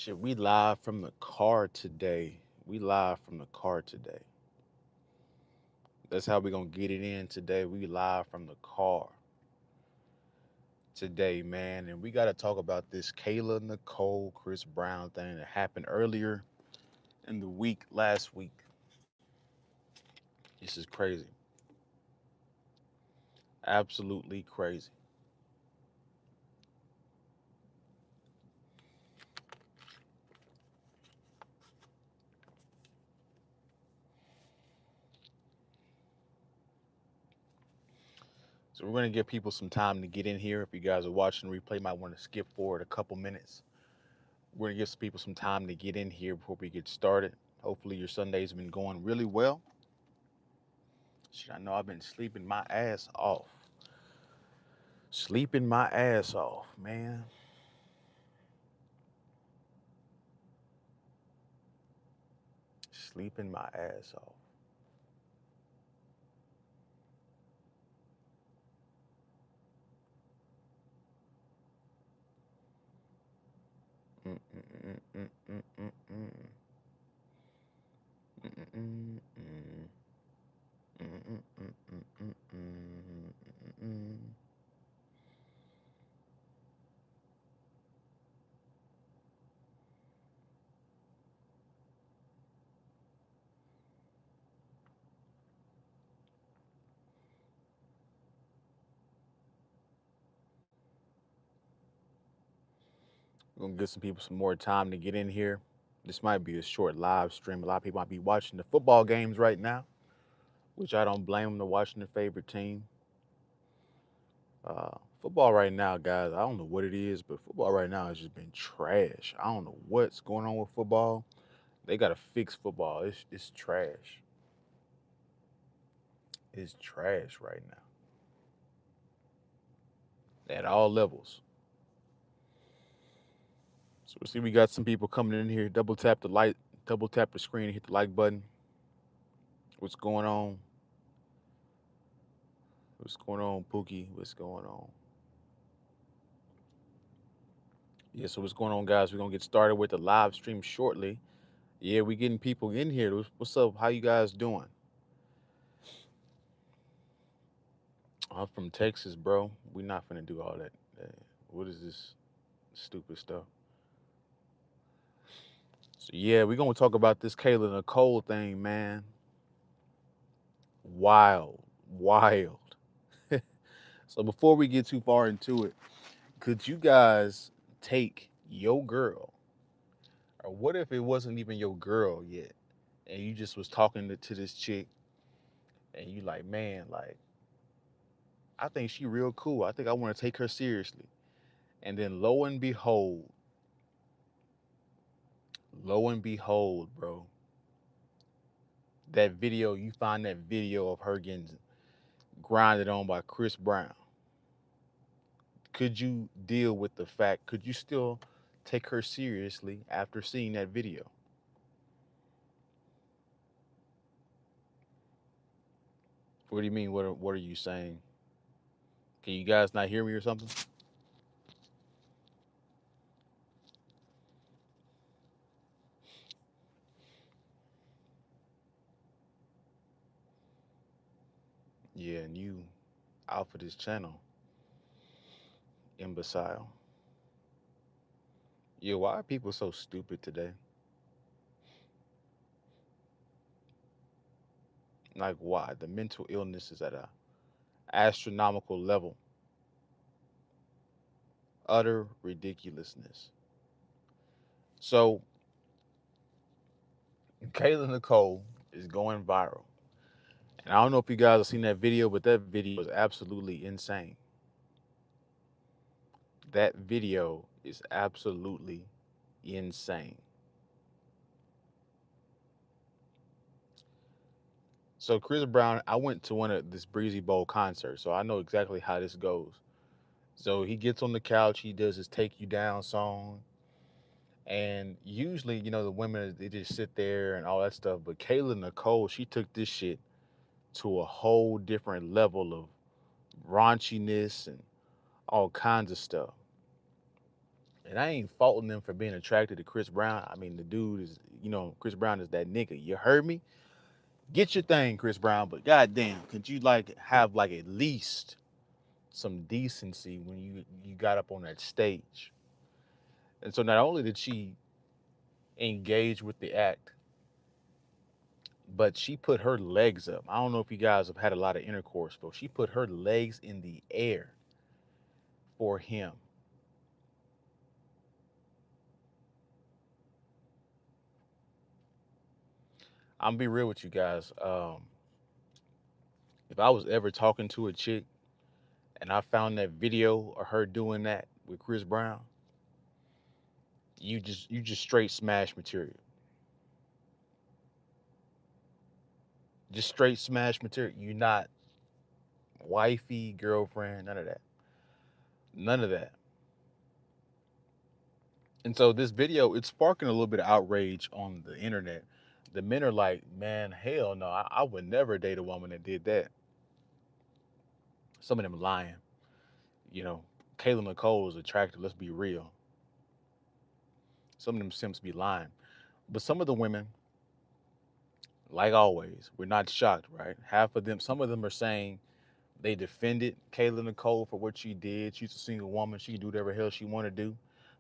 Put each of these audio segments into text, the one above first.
Shit, we live from the car today. We live from the car today. That's how we gonna get it in today. We live from the car today, man. And we gotta talk about this Kayla Nicole Chris Brown thing that happened earlier in the week, last week. This is crazy. Absolutely crazy. So we're gonna give people some time to get in here. If you guys are watching the replay, might want to skip forward a couple minutes. We're gonna give some people some time to get in here before we get started. Hopefully your Sunday's been going really well. Shit, I know I've been sleeping my ass off. Sleeping my ass off, man. Sleeping my ass off. Mm, mm, mm, mm, mm, mm, mm. Mm, mm, mm, mm. Mm, mm, mm, mm, mm, mm, mm, mm. We're gonna give some people some more time to get in here. This might be a short live stream. A lot of people might be watching the football games right now, which I don't blame them to watching their favorite team. Football right now, guys, I don't know what it is, but football right now has just been trash. I don't know what's going on with football. They gotta fix football. It's trash. It's trash right now at all levels. So we see we got some people coming in here. Double tap the screen, hit the like button. What's going on? What's going on, Pookie? What's going on? Yeah, so what's going on, guys? We're gonna get started with the live stream shortly. Yeah, we getting people in here. What's up? How you guys doing? I'm from Texas, bro. We not finna do all that. Uh, what is this stupid stuff? So yeah, we're gonna talk about this Kayla Nicole thing, man. Wild, wild. So before we get too far into it, could you guys take your girl, or what if it wasn't even your girl yet, and you just was talking to this chick, and you like, man, like I think she real cool. I think I want to take her seriously. And then lo and behold, bro, that video, you find that video of her getting grinded on by Chris Brown. Could you deal with the fact? Could you still take her seriously after seeing that video? What do you mean? What are you saying? Can you guys not hear me or something? Yeah, and you out for this channel, imbecile. Yeah, why are people so stupid today? Like why? The mental illness is at a astronomical level. Utter ridiculousness. So Kayla Nicole is going viral. And I don't know if you guys have seen that video, but that video is absolutely insane. That video is absolutely insane. So Chris Brown, I went to one of this Breezy Bowl concert, so I know exactly how this goes. So he gets on the couch, he does his "Take You Down" song, and usually, the women they just sit there and all that stuff. But Kayla Nicole, she took this shit to a whole different level of raunchiness and all kinds of stuff. And I ain't faulting them for being attracted to Chris Brown. I mean, the dude is, Chris Brown is that nigga. You heard me? Get your thing, Chris Brown. But goddamn, could you like have like at least some decency when you got up on that stage? And so not only did she engage with the act, but she put her legs up. I don't know if you guys have had a lot of intercourse, but she put her legs in the air for him. I'm gonna be real with you guys. If I was ever talking to a chick and I found that video of her doing that with Chris Brown, you just straight smash material. Just straight smash material. You're not wifey, girlfriend, none of that. None of that. And so this video, it's sparking a little bit of outrage on the internet. The men are like, man, hell no, I would never date a woman that did that. Some of them lying. You know, Kayla Nicole is attractive. Let's be real. Some of them simps be lying. But some of the women, like always, we're not shocked, right? Half of them, some of them are saying they defended Kayla Nicole for what she did. She's a single woman. She can do whatever hell she want to do.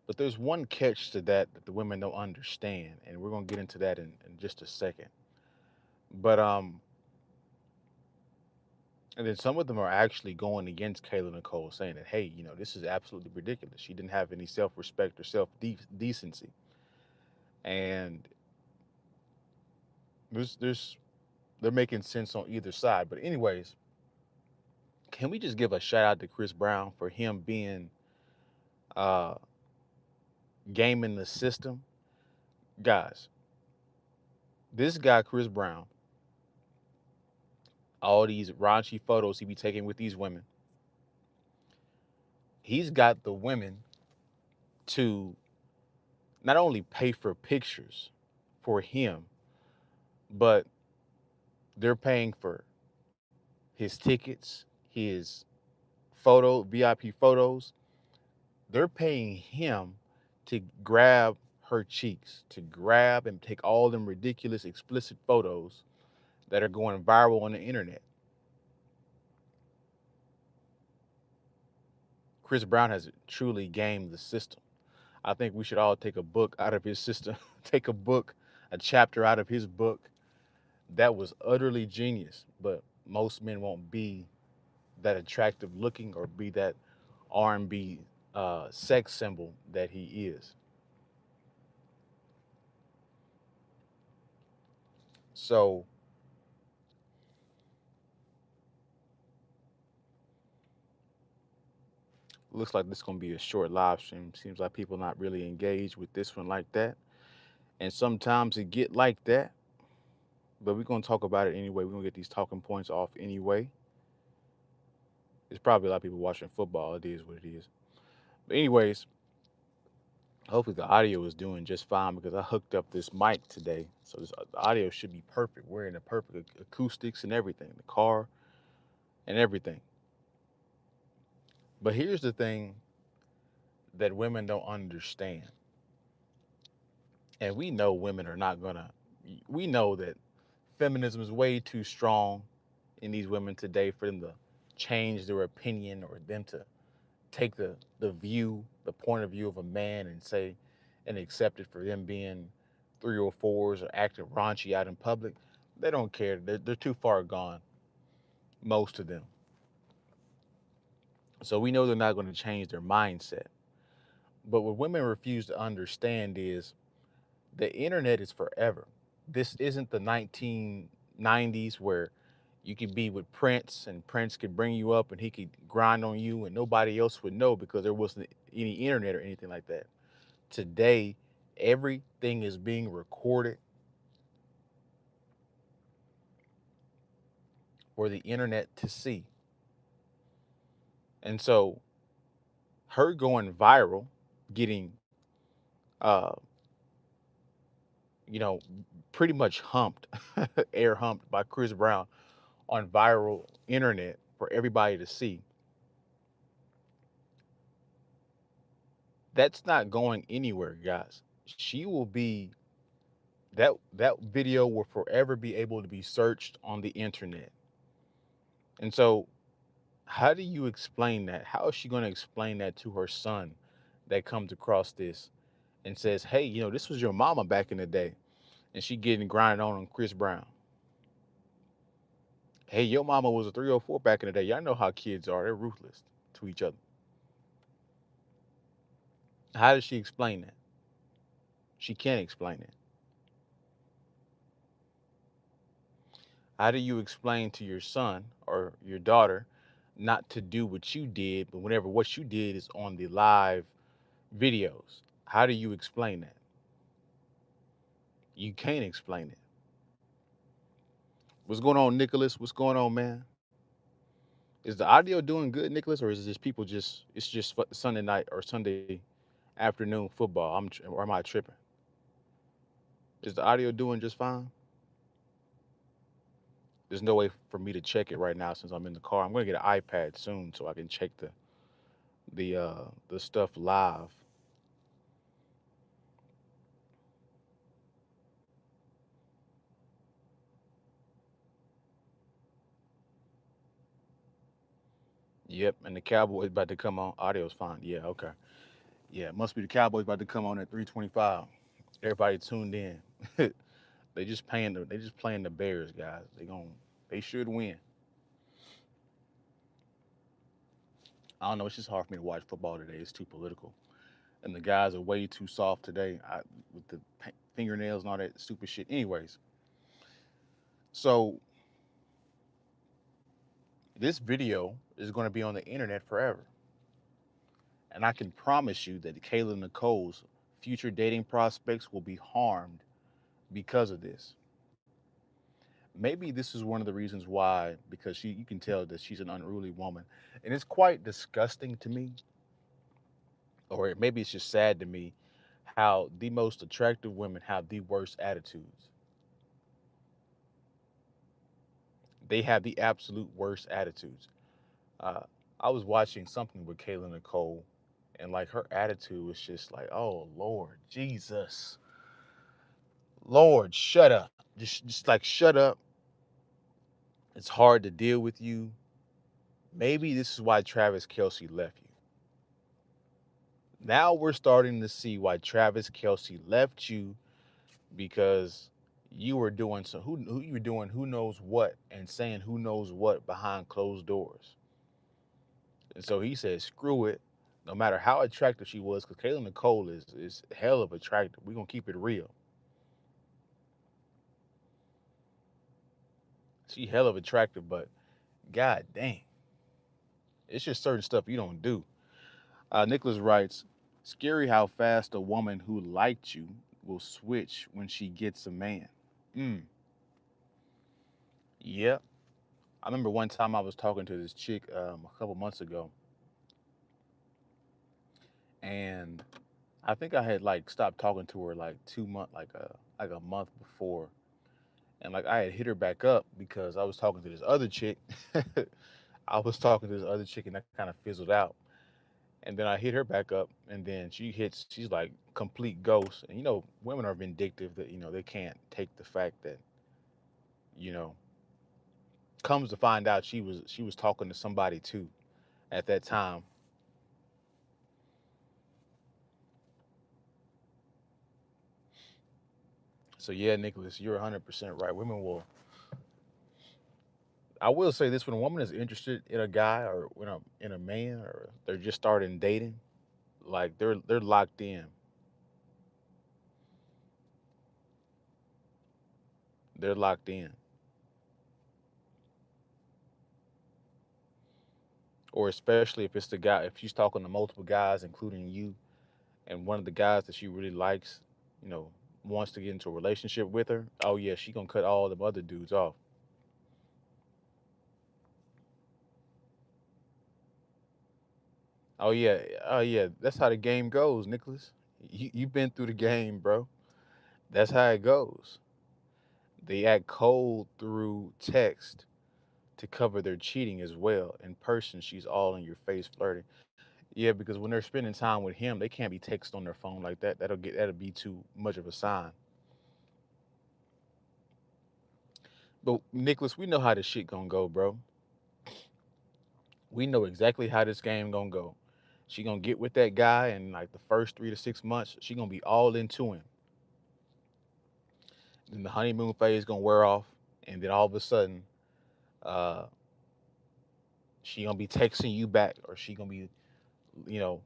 But there's one catch to that the women don't understand, and we're gonna get into that in just a second. But and then some of them are actually going against Kayla Nicole, saying that, hey, this is absolutely ridiculous. She didn't have any self-respect or self-decency, and there's they're making sense on either side. But anyways, can we just give a shout out to Chris Brown for him being uh gaming the system? Guys, this guy Chris Brown, all these raunchy photos he be taking with these women, he's got the women to not only pay for pictures for him, but they're paying for his tickets, his VIP photos. They're paying him to grab her cheeks, to grab and take all them ridiculous, explicit photos that are going viral on the internet. Chris Brown has truly gamed the system. I think we should all take a book out of his system, take a book, a chapter out of his book. That was utterly genius, but most men won't be that attractive looking or be that R&B sex symbol that he is. So looks like this is gonna be a short live stream. Seems like people not really engaged with this one like that. And sometimes it get like that, but we're gonna talk about it anyway. We're gonna get these talking points off anyway. There's probably a lot of people watching football. It is what it is. But anyways, hopefully the audio is doing just fine because I hooked up this mic today. So the audio should be perfect. We're in the perfect acoustics and everything, the car and everything. But here's the thing that women don't understand. And we know women are not gonna, we know that feminism is way too strong in these women today for them to change their opinion or them to take the view, the point of view of a man and say and accept it for them being 304s or acting raunchy out in public. They don't care. They're too far gone, most of them. So we know they're not going to change their mindset. But what women refuse to understand is the internet is forever. This isn't the 1990s where you could be with Prince and Prince could bring you up and he could grind on you and nobody else would know because there wasn't any internet or anything like that. Today, everything is being recorded for the internet to see. And so her going viral, getting uh, you know, pretty much humped, air humped by Chris Brown on viral internet for everybody to see. That's not going anywhere, guys. She will be that video will forever be able to be searched on the internet. And so, how do you explain that? How is she going to explain that to her son that comes across this and says, "Hey, this was your mama back in the day," and she getting grinded on Chris Brown? Hey, your mama was a 304 back in the day. Y'all know how kids are. They're ruthless to each other. How does she explain that? She can't explain it. How do you explain to your son or your daughter not to do what you did, but whenever what you did is on the live videos? How do you explain that? You can't explain it. What's going on, Nicholas? What's going on, man? Is the audio doing good, Nicholas, or is it just people just it's just Sunday night or Sunday afternoon football? Or am I tripping? Is the audio doing just fine? There's no way for me to check it right now since I'm in the car. I'm gonna get an iPad soon so I can check the stuff live. Yep, and the Cowboys about to come on. Audio's fine. Yeah, okay. Yeah, it must be the Cowboys about to come on at 3:25. Everybody tuned in. They just playing the Bears, guys. They should win. I don't know. It's just hard for me to watch football today. It's too political, and the guys are way too soft today with the fingernails and all that stupid shit. Anyways, so this video is going to be on the internet forever, and I can promise you that Kayla Nicole's future dating prospects will be harmed because of this. Maybe this is one of the reasons why, because you can tell that she's an unruly woman, and it's quite disgusting to me, or maybe it's just sad to me, how the most attractive women have the worst attitudes. They have the absolute worst attitudes. Uh, I was watching something with Kayla Nicole, and like her attitude was just like, "Oh Lord Jesus, Lord, shut up! Just like shut up. It's hard to deal with you. Maybe this is why Travis Kelsey left you. Now we're starting to see why Travis Kelsey left you because you were doing who you were doing who knows what and saying who knows what behind closed doors. And so he said, screw it. No matter how attractive she was, because Kayla Nicole is hell of attractive. We're gonna keep it real. She hell of attractive, but god dang. It's just certain stuff you don't do. Nicholas writes, scary how fast a woman who liked you will switch when she gets a man. Mm, yep. I remember one time I was talking to this chick a couple months ago, and I think I had like stopped talking to her like 2 months, like a month before, and like I had hit her back up because I was talking to this other chick. I was talking to this other chick, and that kind of fizzled out. And then I hit her back up, and then she's like complete ghost. And women are vindictive that they can't take the fact that you know comes to find out she was talking to somebody too at that time. So yeah, Nicholas, you're 100% right. Women will. I will say this: when a woman is interested in a guy or when in a man or they're just starting dating, like they're locked in. They're locked in. Or especially if it's the guy, if she's talking to multiple guys, including you, and one of the guys that she really likes, you know, wants to get into a relationship with her. Oh yeah, she gonna cut all the other dudes off. Oh yeah, oh yeah. That's how the game goes, Nicholas. You've been through the game, bro. That's how it goes. They act cold through text to cover their cheating as well. In person, she's all in your face flirting. Yeah, because when they're spending time with him, they can't be text on their phone like that. That'll be too much of a sign. But Nicholas, we know how this shit gonna go, bro. We know exactly how this game gonna go. She gonna get with that guy, and like the first 3 to 6 months, she gonna be all into him. Then the honeymoon phase gonna wear off, and then all of a sudden, uh, she gonna be texting you back, or she gonna be,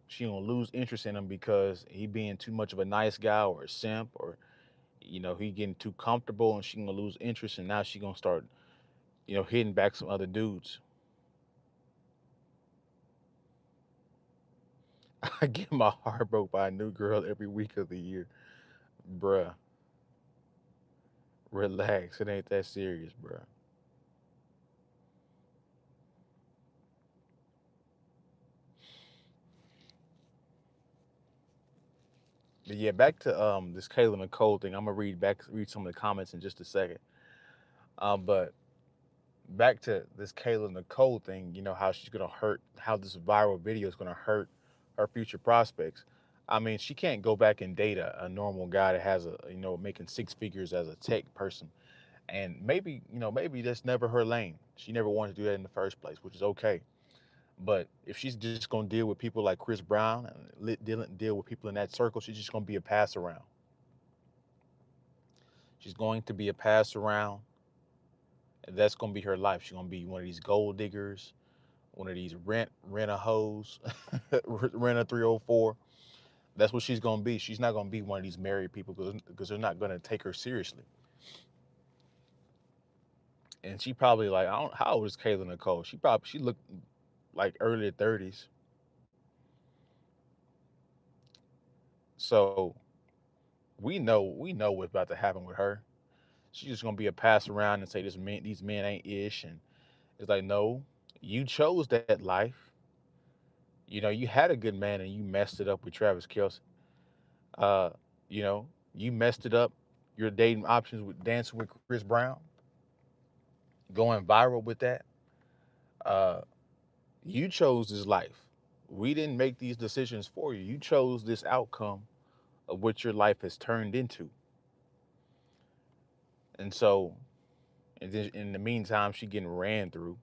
she gonna lose interest in him because he being too much of a nice guy or a simp, or he getting too comfortable, and she gonna lose interest, and now she gonna start, hitting back some other dudes. I get my heart broke by a new girl every week of the year, bruh. Relax, it ain't that serious, bruh. But yeah, back to this Kayla Nicole thing. I'm gonna read some of the comments in just a second. But back to this Kayla Nicole thing. How she's gonna hurt, how this viral video is gonna hurt her future prospects. I mean, she can't go back and date a normal guy that has making six figures as a tech person, and maybe that's never her lane. She never wanted to do that in the first place, which is okay. But if she's just gonna deal with people like Chris Brown and deal with people in that circle, she's just gonna be a pass around. She's going to be a pass around, and that's gonna be her life. She's gonna be one of these gold diggers, one of these rent a hoes, rent a 304. That's what she's gonna be. She's not gonna be one of these married people because they're not gonna take her seriously. And she probably like, I don't, how old is Kayla Nicole? She looked like early 30s. So we know what's about to happen with her. She's just gonna be a pass around and say these men ain't ish, and it's like, no, you chose that life. You had a good man and you messed it up with Travis Kelce. Uh, you messed it up. Your dating options with dancing with Chris Brown, going viral with that. Uh, you chose this life. We didn't make these decisions for you. You chose this outcome of what your life has turned into. And so, and then in the meantime, she getting ran through,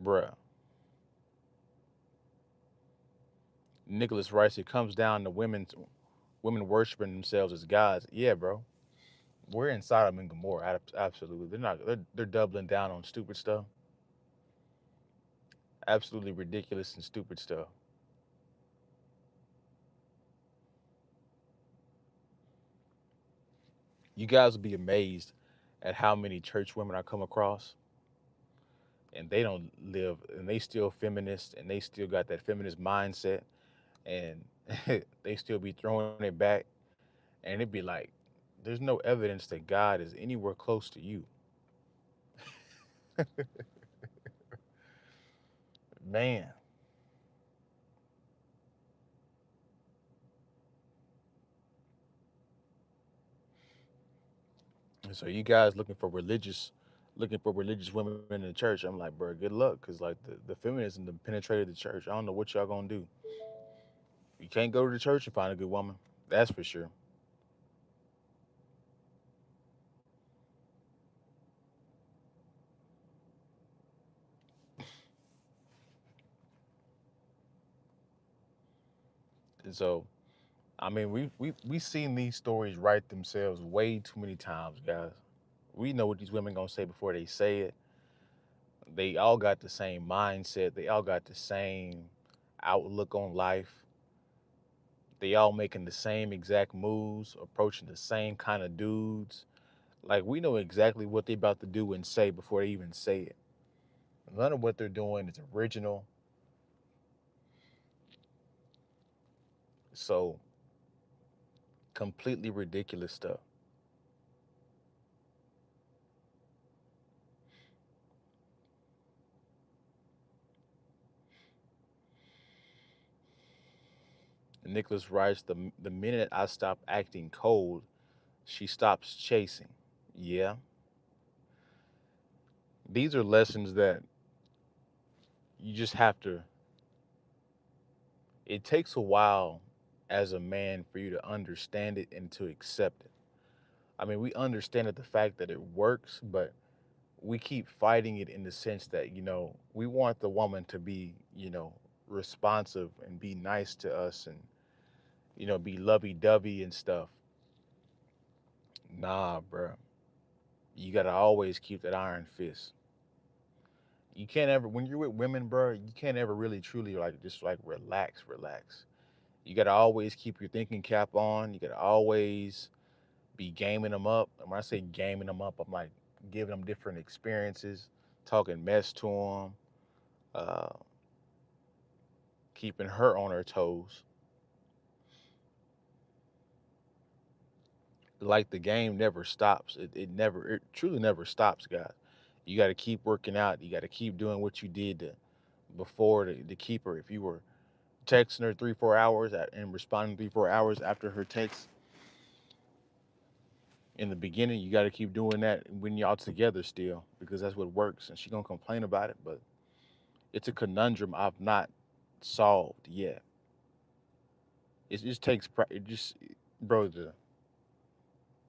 bruh. Nicholas Rice, it comes down to women worshiping themselves as gods. Yeah, bro. We're in Sodom and Gomorrah. Absolutely. They're doubling down on stupid stuff. Absolutely ridiculous and stupid stuff. You guys will be amazed at how many church women I come across, and they don't live, and they still feminist, and they still got that feminist mindset, and they still be throwing it back, and it'd be like, there's no evidence that God is anywhere close to you. Man. And so you guys looking for religious women in the church. I'm like, bro, good luck, cause like the feminism that penetrated the church. I don't know what y'all gonna do. You can't go to the church and find a good woman. That's for sure. And so, I mean, we seen these stories write themselves way too many times, guys. We know what these women gonna say before they say it. They all got the same mindset. They all got the same outlook on life. They all making the same exact moves, approaching the same kind of dudes. Like we know exactly what they about to do and say before they even say it. None of what they're doing is original. So completely ridiculous stuff. Nicholas writes, the minute I stop acting cold, she stops chasing. Yeah. These are lessons that you just have to It takes a while as a man for you to understand it and to accept it. I mean, we understand it, the fact that it works, but we keep fighting it in the sense that, we want the woman to be, responsive and be nice to us and, be lovey dovey and stuff. Nah, bro. You got to always keep that iron fist. You can't ever, when you're with women, bro, you can't ever really truly like just like relax. You got to always keep your thinking cap on. You got to always be gaming them up. And when I say gaming them up, I'm like giving them different experiences, talking mess to them, uh, keeping her on her toes. Like the game never stops. It truly never stops, guys. You got to keep working out. You got to keep doing what you did before to keep her. If you were texting her 3 4 hours and responding 3 4 hours after her text in the beginning, you got to keep doing that when y'all together still, because that's what works. And she gonna complain about it, but it's a conundrum I've not solved yet. It just takes it just, bro, the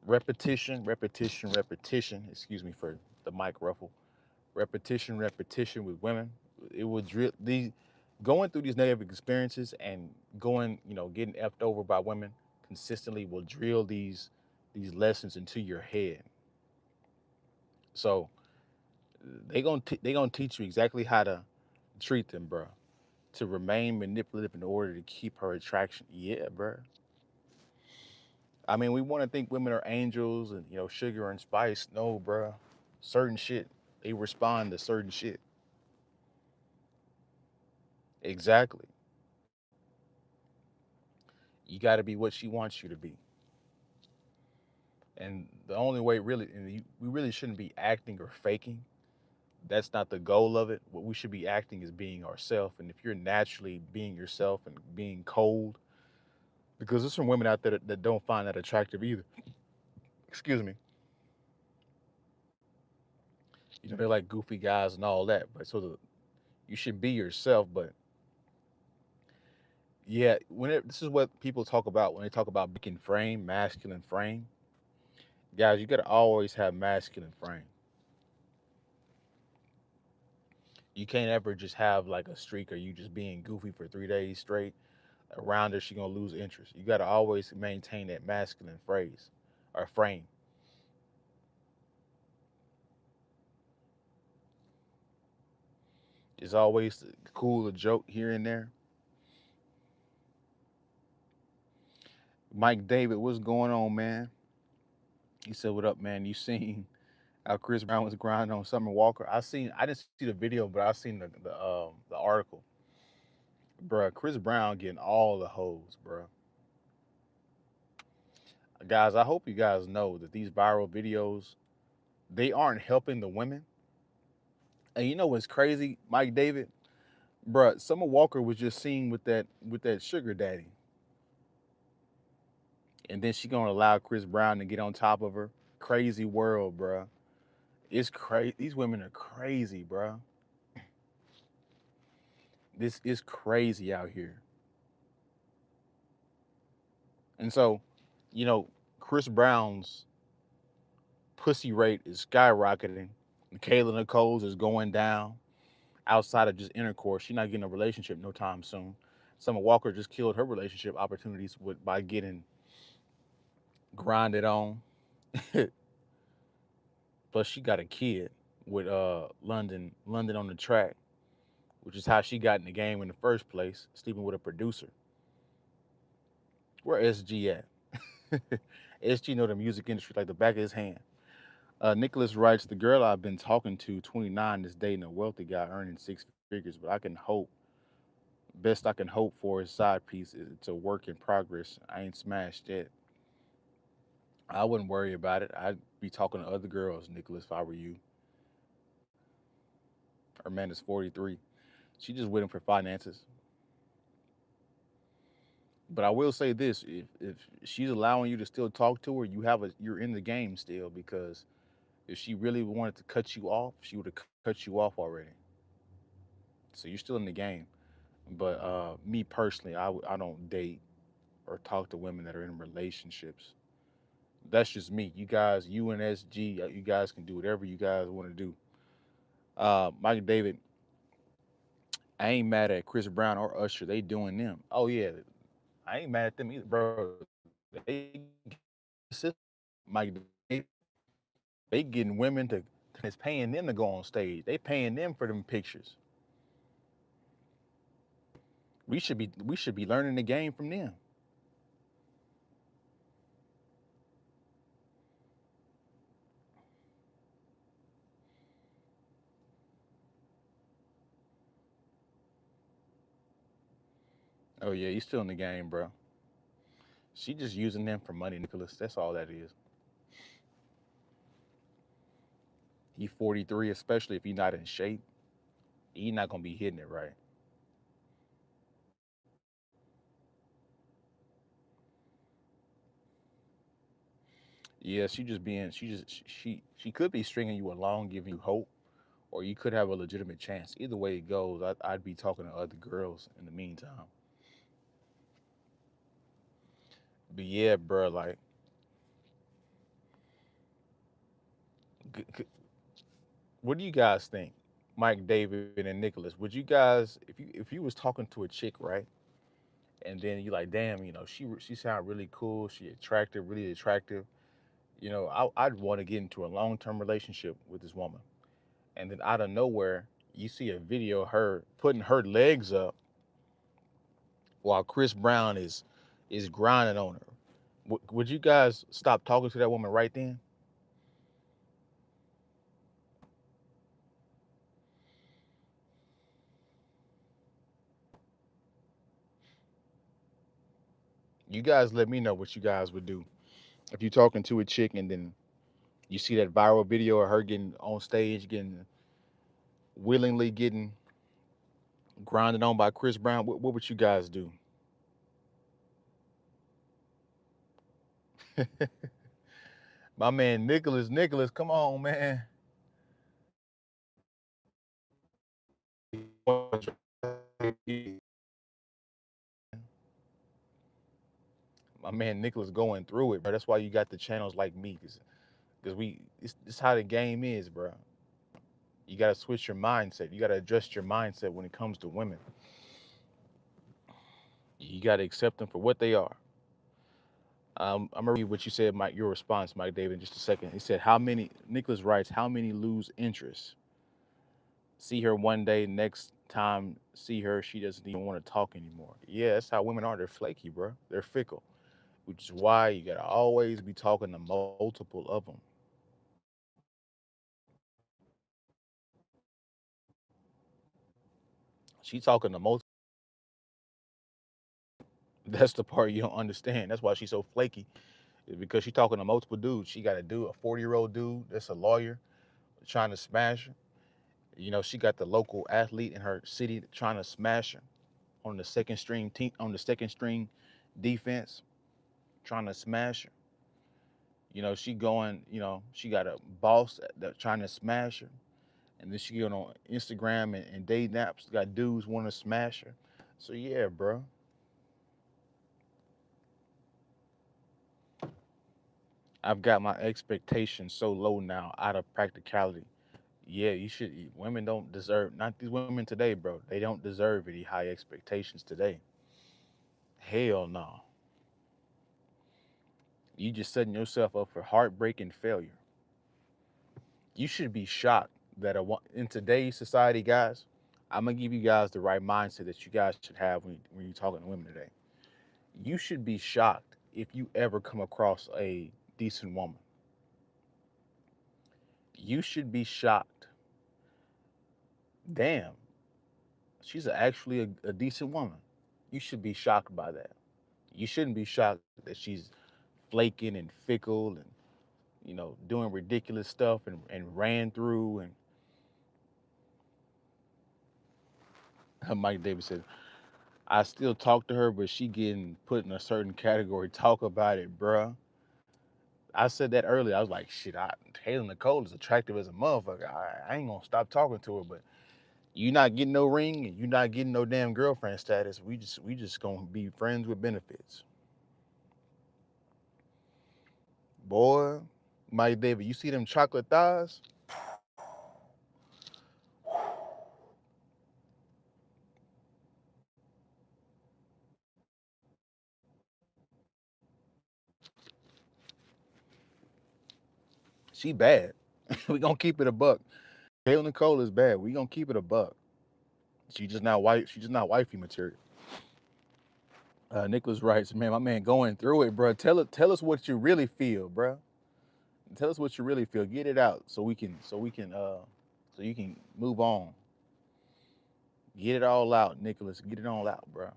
repetition. Excuse me for the mic ruffle. Repetition with women. It would drill the going through these negative experiences and going, getting effed over by women consistently will drill these lessons into your head. So they gonna teach you exactly how to treat them, bro. To remain manipulative in order to keep her attraction. Yeah, bro. I mean, we want to think women are angels and sugar and spice. No, bro. Certain shit, they respond to certain shit. Exactly. You got to be what she wants you to be. And the only way, really, we really shouldn't be acting or faking. That's not the goal of it. What we should be acting is being ourselves. And if you're naturally being yourself and being cold, because there's some women out there that don't find that attractive either. Excuse me. They're like goofy guys and all that. But you should be yourself. But yeah, this is what people talk about when they talk about masculine frame. Guys, you got to always have masculine frame. You can't ever just have like a streak or you just being goofy for 3 days straight. Around her, she gonna lose interest. You got to always maintain that masculine phrase or frame. It's always cool a joke here and there. Mike David, what's going on, man? He said, "What up, man? You seen how Chris Brown was grinding on Summer Walker? I didn't see the video, but I seen the article. Bruh, Chris Brown getting all the hoes, bruh. Guys, I hope you guys know that these viral videos, they aren't helping the women. And you know what's crazy, Mike David? Bruh, Summer Walker was just seen with that sugar daddy. And then she gonna allow Chris Brown to get on top of her. Crazy world, bruh. It's crazy. These women are crazy, bruh. This is crazy out here. And so, you know, Chris Brown's pussy rate is skyrocketing. Kayla Nicole's is going down outside of just intercourse. She's not getting a relationship no time soon. Summer Walker just killed her relationship opportunities by getting grinded on. Plus, she got a kid with London on the track, which is how she got in the game in the first place, sleeping with a producer. Where SG at? SG know the music industry like the back of his hand. Nicholas writes, the girl I've been talking to, 29, is dating a wealthy guy earning 6 figures, but best I can hope for his side piece is it's a work in progress. I ain't smashed yet. I wouldn't worry about it. I'd be talking to other girls, Nicholas, if I were you. Her man is 43. She just with him for finances. But I will say this: if she's allowing you to still talk to her, you're in the game still, because if she really wanted to cut you off, she would have cut you off already. So you're still in the game. But me personally, I don't date or talk to women that are in relationships. That's just me. You guys, UNSG, you guys can do whatever you guys want to do. Mike David, I ain't mad at Chris Brown or Usher. They doing them. Oh yeah, I ain't mad at them either, bro. They Mike David, they getting women to is paying them to go on stage. They paying them for them pictures. We should be learning the game from them. Oh yeah, you still in the game, bro. She just using them for money, Nicholas. That's all that is. He 43, especially if he's not in shape. He not gonna be hitting it right. Yeah, she could be stringing you along, giving you hope, or you could have a legitimate chance. Either way it goes, I'd be talking to other girls in the meantime. But yeah, bro, like, what do you guys think, Mike, David, and Nicholas? Would you guys, if you was talking to a chick, right, and then you like, damn, she sound really cool, she attractive, really attractive. I'd want to get into a long term relationship with this woman, and then out of nowhere, you see a video of her putting her legs up while Chris Brown is grinding on her. Would you guys stop talking to that woman right then? You guys let me know what you guys would do if you're talking to a chick and then you see that viral video of her getting on stage, getting willingly getting grinded on by Chris Brown. What would you guys do? My man Nicholas, come on, man. My man Nicholas going through it, bro. That's why you got the channels like me, because it's how the game is, bro. You got to switch your mindset. You got to adjust your mindset when it comes to women. You got to accept them for what they are. I'm gonna read what you said, Mike. Your response, Mike David, in just a second. He said, "How many?" Nicholas writes, "How many lose interest? See her one day, next time see her, she doesn't even want to talk anymore." Yeah, that's how women are. They're flaky, bro. They're fickle, which is why you gotta always be talking to multiple of them. She talking to multiple. That's the part you don't understand. That's why she's so flaky. Is because she's talking to multiple dudes. She got a dude, a 40-year-old dude that's a lawyer, trying to smash her. She got the local athlete in her city trying to smash her on the second string team, on the second string defense, trying to smash her. She going. She got a boss that trying to smash her, and then she get on Instagram and day naps. Got dudes want to smash her. So yeah, bro. I've got my expectations so low now out of practicality. Yeah, you should. Women don't deserve. Not these women today, bro. They don't deserve any high expectations today. Hell no. You just setting yourself up for heartbreak and failure. You should be shocked that in today's society, guys. I'm gonna give you guys the right mindset that you guys should have when you're talking to women today. You should be shocked if you ever come across a decent woman. You should be shocked. Damn, she's actually a decent woman. You should be shocked by that. You shouldn't be shocked that she's flaking and fickle and doing ridiculous stuff and ran through and Mike Davis said, I still talk to her, but she getting put in a certain category. Talk about it, bruh. I said that earlier. I was like, shit, Kayla Nicole is attractive as a motherfucker. I ain't gonna stop talking to her, but You not getting no ring and you not getting no damn girlfriend status. We just gonna be friends with benefits. Boy, Mike David, you see them chocolate thighs? She bad. We gonna keep it a buck. Kayla Nicole is bad. We gonna keep it a buck. She just not white. She just not wifey material. Nicholas writes, man, my man going through it, bro. Tell us what you really feel, bro. Tell us what you really feel. Get it out so you can move on. Get it all out, Nicholas. Get it all out, bro.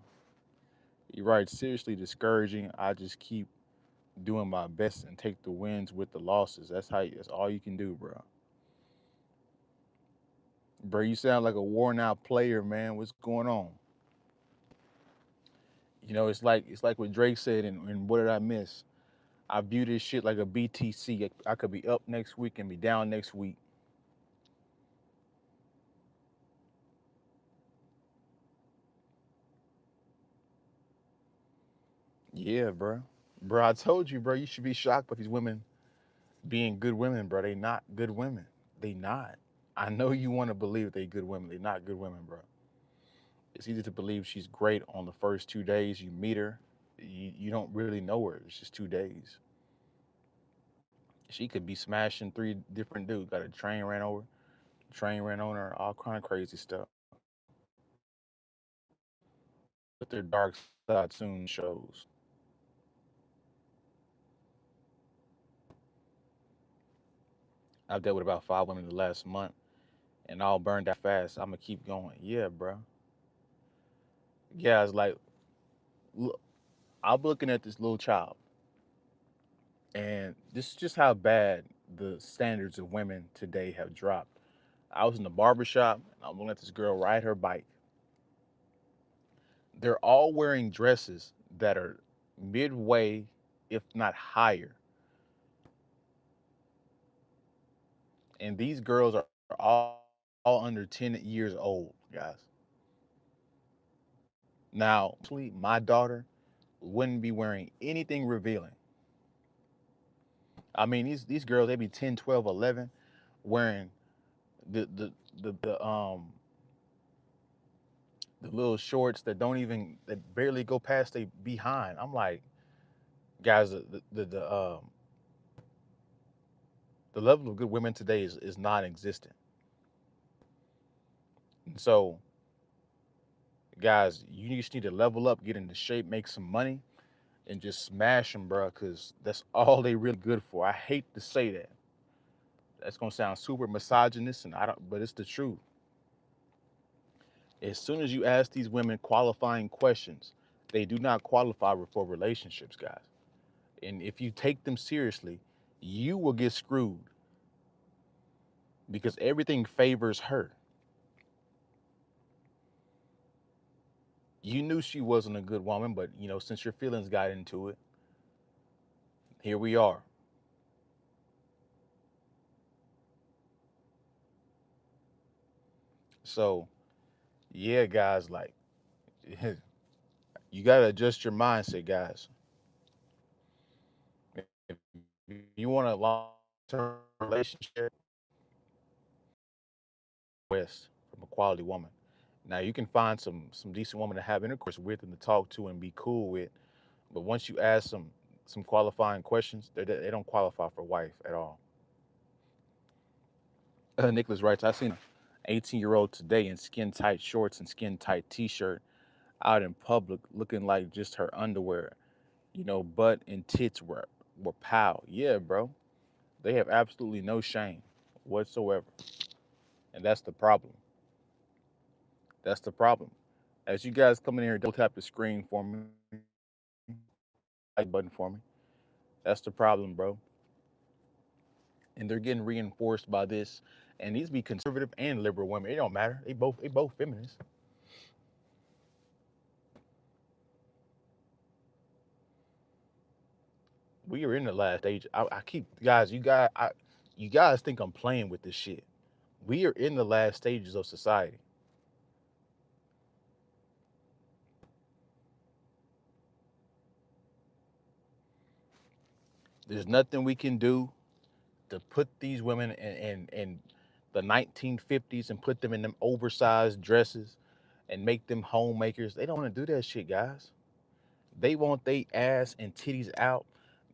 He writes, seriously discouraging. I just keep doing my best and take the wins with the losses. That's all you can do, bro. Bro, you sound like a worn out player, man. What's going on? You know, it's like what Drake said and what did I miss? I view this shit like a BTC. I could be up next week and be down next week. Yeah, bro. Bro, I told you, bro, you should be shocked by these women being good women, bro. They not good women. They not. I know you want to believe they good women. They not good women, bro. It's easy to believe she's great on the first 2 days you meet her. You don't really know her. It's just 2 days. She could be smashing three different dudes. Got a train ran on her, all kind of crazy stuff. But their dark side soon shows. I've dealt with about 5 women in the last month, and all burned out fast. I'm gonna keep going. Yeah, bro. Yeah, it's like, look, I'm looking at this little child, and this is just how bad the standards of women today have dropped. I was in the barber shop, and I'm looking at this girl ride her bike. They're all wearing dresses that are midway, if not higher, and these girls are all under 10 years old, guys. Now, my daughter wouldn't be wearing anything revealing. I mean, these girls, they be 10, 12, 11, wearing the the the little shorts that barely go past they behind. I'm like, guys, the level of good women today is non-existent. And so, guys, you just need to level up, get into shape, make some money, and just smash them, bro, because that's all they really good for. I hate to say that. That's gonna sound super misogynist, and I don't, but it's the truth. As soon as you ask these women qualifying questions, they do not qualify for relationships, guys. And if you take them seriously, you will get screwed because everything favors her. You knew she wasn't a good woman, but since your feelings got into it, here we are. So, yeah, guys, like, you got to adjust your mindset, guys. If you want a long term relationship, West from a quality woman. Now you can find some decent woman to have intercourse with and to talk to and be cool with, but once you ask some qualifying questions, they don't qualify for wife at all. Nicholas writes, I seen an 18-year-old today in skin tight shorts and skin tight t-shirt out in public looking like just her underwear. Butt and tits were pow. Yeah, bro. They have absolutely no shame whatsoever. And that's the problem. That's the problem. As you guys come in here, double tap the screen for me, like button for me. That's the problem, bro. And they're getting reinforced by this. And these be conservative and liberal women. It don't matter. They both feminists. We are in the last stage. I keep guys, you guys think I'm playing with this shit. We are in the last stages of society. There's nothing we can do to put these women in the 1950s and put them in them oversized dresses and make them homemakers. They don't want to do that shit, guys. They want they ass and titties out.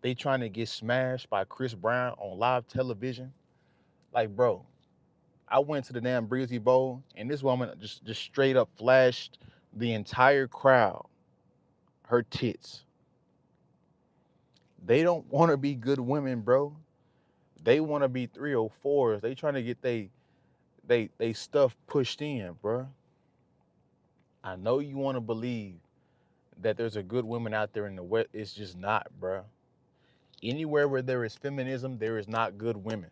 They trying to get smashed by Chris Brown on live television. Like, bro, I went to the damn Breezy Bowl and this woman just straight up flashed the entire crowd her tits. They don't want to be good women, bro. They want to be 304s. They trying to get they stuff pushed in, bro. I know you want to believe that there's a good woman out there in the West. It's just not, bro. Anywhere where there is feminism, there is not good women.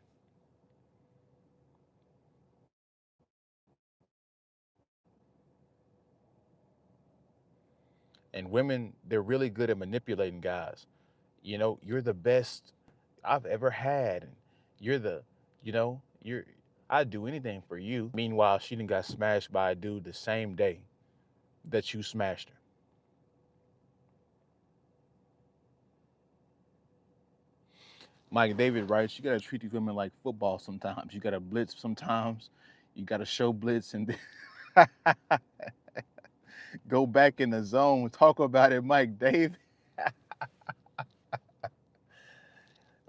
And women, they're really good at manipulating guys. You know, you're the best I've ever had. And you're the, you're I'd do anything for you. Meanwhile, she done got smashed by a dude the same day that you smashed her. Mike David writes, you gotta treat these women like football sometimes. You gotta blitz sometimes. You gotta show blitz and go back in the zone. Talk about it, Mike David.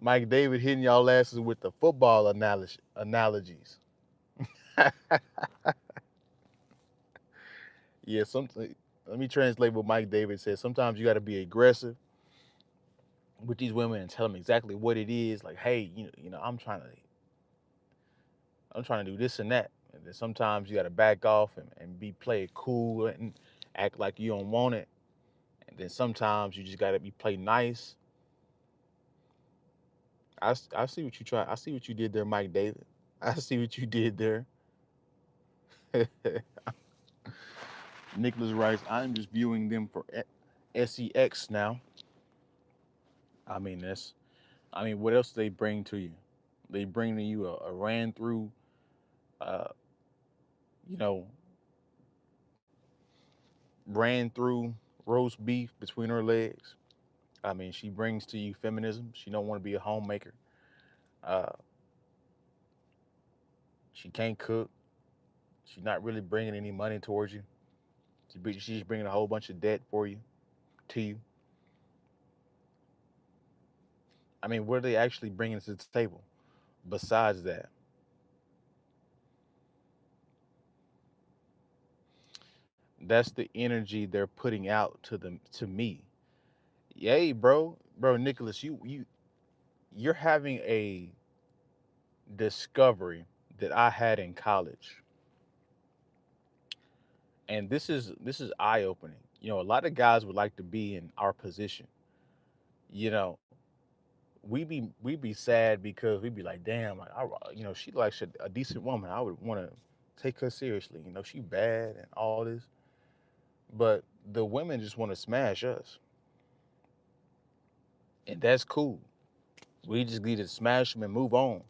Mike David hitting y'all asses with the football analogies. Yeah, let me translate what Mike David says. Sometimes you got to be aggressive with these women and tell them exactly what it is. Like, hey, I'm trying to do this and that. And then sometimes you got to back off and be play it cool and act like you don't want it. And then sometimes you just got to be play nice. I see what you try. I see what you did there, Mike David. I see what you did there. Nicholas writes, I'm just viewing them for sex now. I mean, what else do they bring to you? They bring to you a ran through, uh, you know, ran through roast beef between her legs. I mean, she brings to you feminism. She don't want to be a homemaker. Uh, she can't cook. She's not really bringing any money towards you. She's bringing a whole bunch of debt for you, to you. I mean, what are they actually bringing to the table besides that? That's the energy they're putting out to me. Yay, bro, Nicholas, you're having a discovery that I had in college, and this is eye opening. A lot of guys would like to be in our position. You know, we be sad because we be like, damn, like she like a decent woman. I would want to take her seriously. She bad and all this, but the women just want to smash us, and that's cool. We just need to smash them and move on.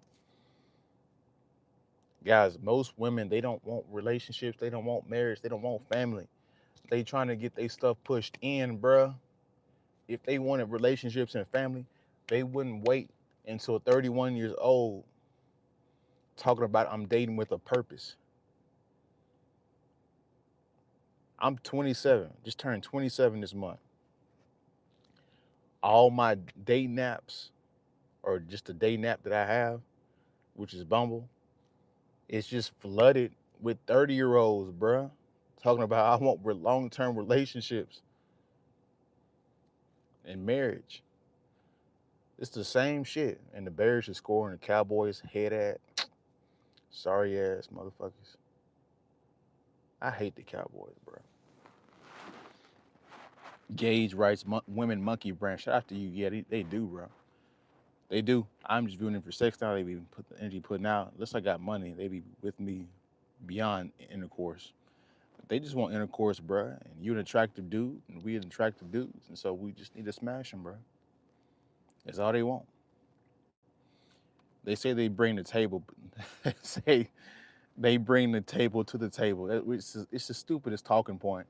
Guys, most women, they don't want relationships, they don't want marriage, they don't want family. They trying to get their stuff pushed in, bruh. If they wanted relationships and family, they wouldn't wait until 31 years old talking about I'm dating with a purpose. I'm 27, just turned 27 this month. All my day naps, or just the day nap that I have, which is Bumble, it's just flooded with 30-year-olds, bruh, talking about I want long-term relationships and marriage. It's the same shit. And the Bears are scoring the Cowboys head at sorry ass motherfuckers. I hate the Cowboys, bro. Gage writes, women monkey branch. Shout out to you. Yeah, they do, bro. They do. I'm just viewing them for sex now. They be put the energy putting out. Unless I got money, they be with me beyond intercourse. They just want intercourse, bro. And you're an attractive dude, and we an attractive dudes. And so we just need to smash them, bro. That's all they want. They say they bring the table. Say they bring the table to the table. It's the stupidest talking point.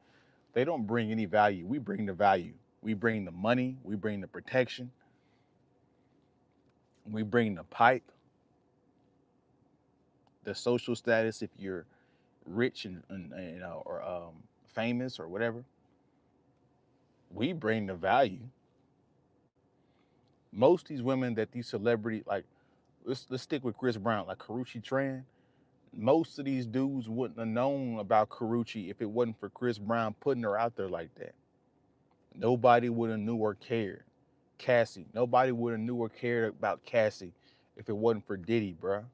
They don't bring any value. We bring the value. We bring the money. We bring the protection. We bring the pipe, the social status if you're rich and or famous or whatever. We bring the value. Most of these women that these celebrity like, let's stick with Chris Brown, like Karrueche Tran. Most of these dudes wouldn't have known about Karrueche if it wasn't for Chris Brown putting her out there like that. Nobody would have knew or cared. Cassie, nobody would have knew or cared about Cassie if it wasn't for Diddy, bruh.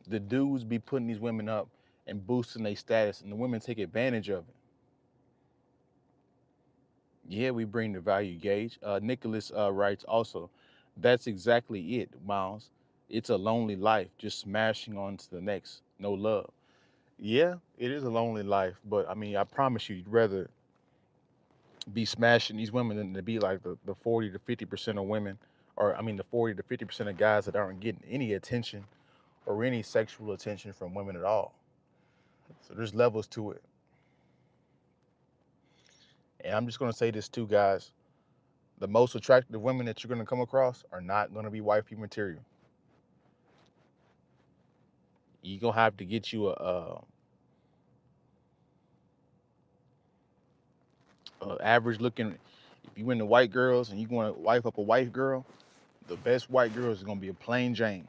The dudes be putting these women up and boosting their status, and the women take advantage of it. Yeah, we bring the value gauge. Nicholas writes also, that's exactly it, Miles. It's a lonely life, just smashing on to the next. No love. Yeah, it is a lonely life, but I mean, I promise you, you'd rather be smashing these women than to be like the 40 to 50% of women, or I mean, the 40 to 50% of guys that aren't getting any attention or any sexual attention from women at all. So there's levels to it. And I'm just going to say this too, guys. The most attractive women that you're going to come across are not going to be wifey material. You're going to have to get you a average looking. If you into white girls and you want to wife up a white girl, the best white girls is going to be a plain Jane.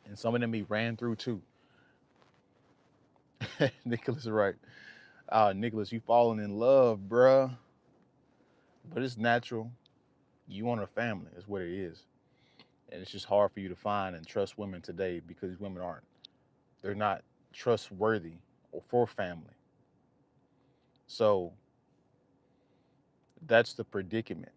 And some of them be ran through too. Nicholas is right. Nicholas, you falling in love, bruh. But it's natural. You want a family. That's what it is. And it's just hard for you to find and trust women today because women aren't. They're not trustworthy or for family. So that's the predicament.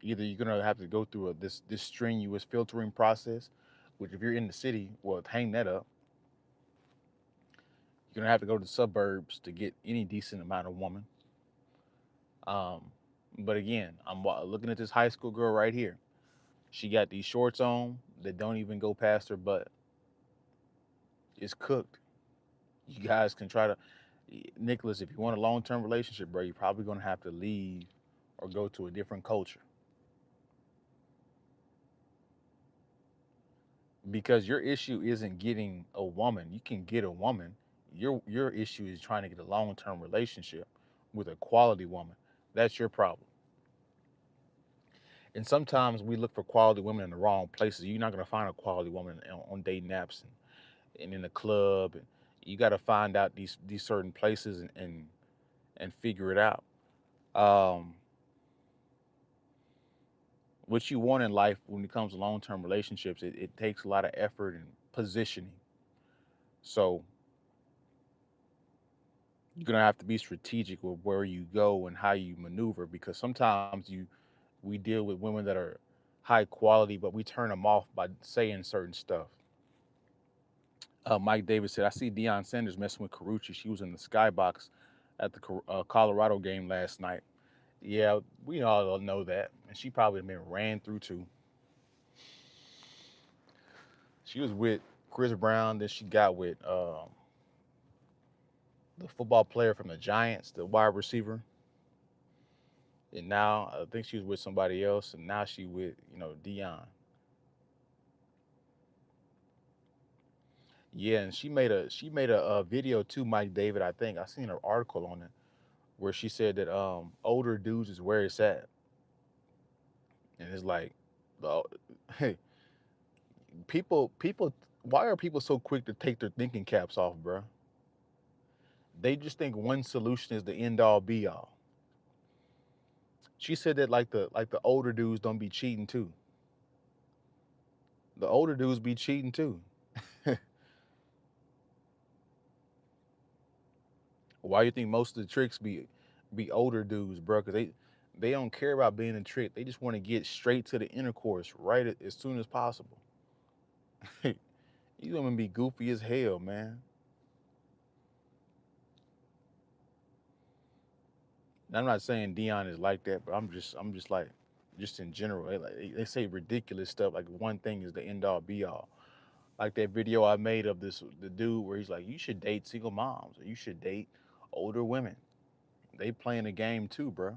Either you're gonna have to go through this strenuous filtering process, which if you're in the city, well, hang that up. You're gonna have to go to the suburbs to get any decent amount of woman. Um, but again, I'm looking at this high school girl right here. She got these shorts on that don't even go past her butt. It's cooked. You guys can try to, Nicholas, if you want a long term relationship, bro, you're probably gonna have to leave or go to a different culture because your issue isn't getting a woman. You can get a woman. Your issue is trying to get a long term relationship with a quality woman. That's your problem. And sometimes we look for quality women in the wrong places. You're not gonna find a quality woman on dating apps and in the club. And you got to find out these certain places and figure it out. Um, what you want in life when it comes to long term relationships, it takes a lot of effort and positioning. So you're gonna have to be strategic with where you go and how you maneuver because sometimes we deal with women that are high quality, but we turn them off by saying certain stuff. Mike Davis said, "I see Deion Sanders messing with Karrueche. She was in the skybox at the Colorado game last night." Yeah, we all know that, and she probably been ran through too. She was with Chris Brown, then she got with the football player from the Giants, the wide receiver, and now I think she was with somebody else, and now she with Dion. Yeah, and she made a video too, Mike David. I think I seen an article on it where she said that older dudes is where it's at, and it's like, the hey, people, why are people so quick to take their thinking caps off, bro? They just think one solution is the end all be all. She said that like the older dudes don't be cheating too. The older dudes be cheating too. Why you think most of the tricks be older dudes, bro? Because they don't care about being a trick. They just want to get straight to the intercourse right as soon as possible. You women be goofy as hell, man. And I'm not saying Dion is like that, but I'm just like, just in general, they say ridiculous stuff. Like one thing is the end all be all. Like that video I made of the dude where he's like, you should date single moms or you should date older women. They playing the game too, bro.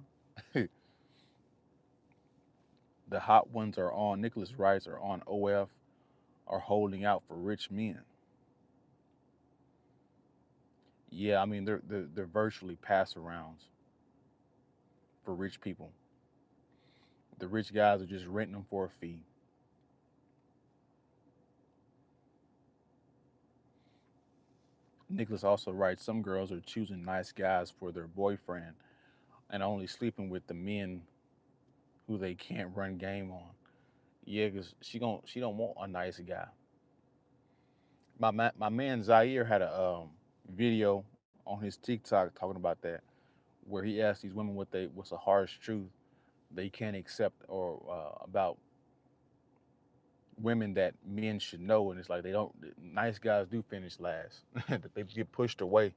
The hot ones are on Nicholas Rice are on OF are holding out for rich men. Yeah, I mean they're virtually pass arounds for rich people. The rich guys are just renting them for a fee. Nicholas also writes some girls are choosing nice guys for their boyfriend and only sleeping with the men who they can't run game on. Yeah, cause she don't want a nice guy. My man Zaire had a video on his TikTok talking about that, where he asked these women what's a harsh truth they can't accept or about women that men should know, and it's like they don't. Nice guys do finish last. That they get pushed away,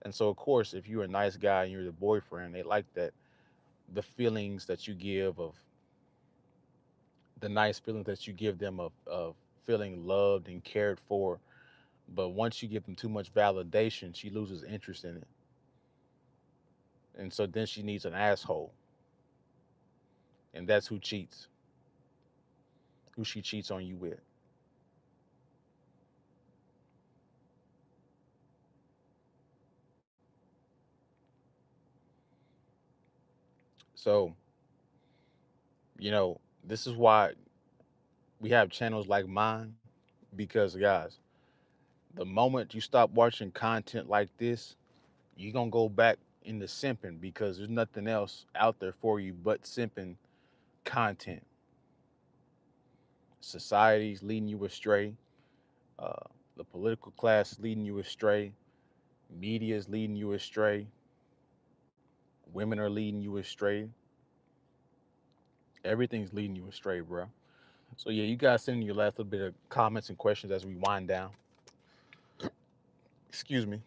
and so of course, if you're a nice guy and you're the boyfriend, they like that the feelings that you give of the nice feelings that you give them of feeling loved and cared for. But once you give them too much validation, she loses interest in it, and so then she needs an asshole, and that's who cheats, who she cheats on you with. So this is why we have channels like mine, because guys, the moment you stop watching content like this, you're gonna go back into simping because there's nothing else out there for you but simping content. Society's leading you astray. Uh, the political class is leading you astray. Media is leading you astray. Women are leading you astray. Everything's leading you astray, bro. So yeah, you guys send in your last little bit of comments and questions as we wind down. Excuse me.